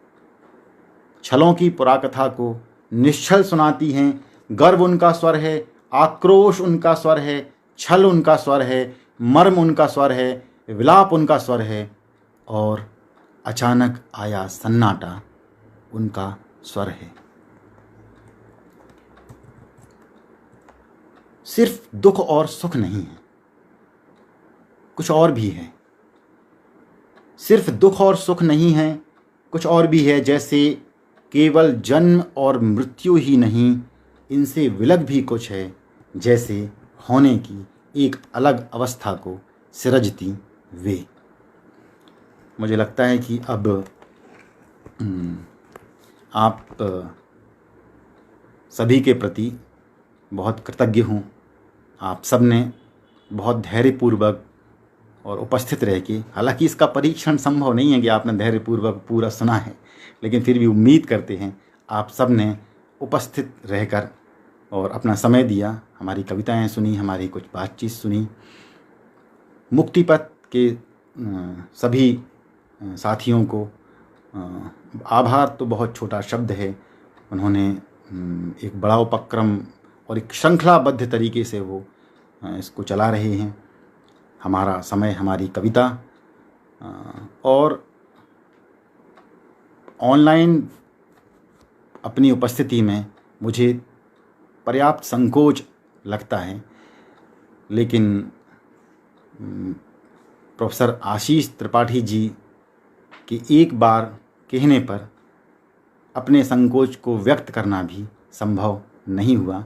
छलों की पुराकथा को निश्चल सुनाती हैं। गर्व उनका स्वर है, आक्रोश उनका स्वर है, छल उनका स्वर है, मर्म उनका स्वर है, विलाप उनका स्वर है, और अचानक आया सन्नाटा उनका स्वर है। सिर्फ दुख और सुख नहीं है, कुछ और भी है। सिर्फ दुख और सुख नहीं है, कुछ और भी है। जैसे केवल जन्म और मृत्यु ही नहीं, इनसे विलग भी कुछ है, जैसे होने की एक अलग अवस्था को सिरजती वे। मुझे लगता है कि अब आप सभी के प्रति बहुत कृतज्ञ हूँ। आप सब ने बहुत धैर्यपूर्वक और उपस्थित रह के, हालांकि इसका परीक्षण संभव नहीं है कि आपने धैर्यपूर्वक पूरा सुना है, लेकिन फिर भी उम्मीद करते हैं आप सब ने उपस्थित रहकर और अपना समय दिया, हमारी कविताएं सुनी, हमारी कुछ बातचीत सुनी। मुक्तिपथ के सभी साथियों को आभार तो बहुत छोटा शब्द है। उन्होंने एक बड़ा उपक्रम और एक श्रृंखलाबद्ध तरीके से वो इसको चला रहे हैं। हमारा समय, हमारी कविता, और ऑनलाइन अपनी उपस्थिति में मुझे पर्याप्त संकोच लगता है, लेकिन प्रोफेसर आशीष त्रिपाठी जी के एक बार कहने पर अपने संकोच को व्यक्त करना भी संभव नहीं हुआ,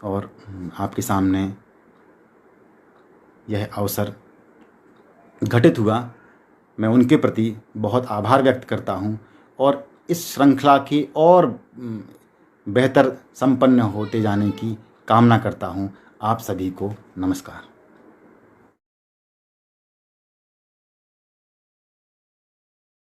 और आपके सामने यह अवसर घटित हुआ। मैं उनके प्रति बहुत आभार व्यक्त करता हूँ और इस श्रृंखला के और बेहतर संपन्न होते जाने की कामना करता हूँ। आप सभी को नमस्कार।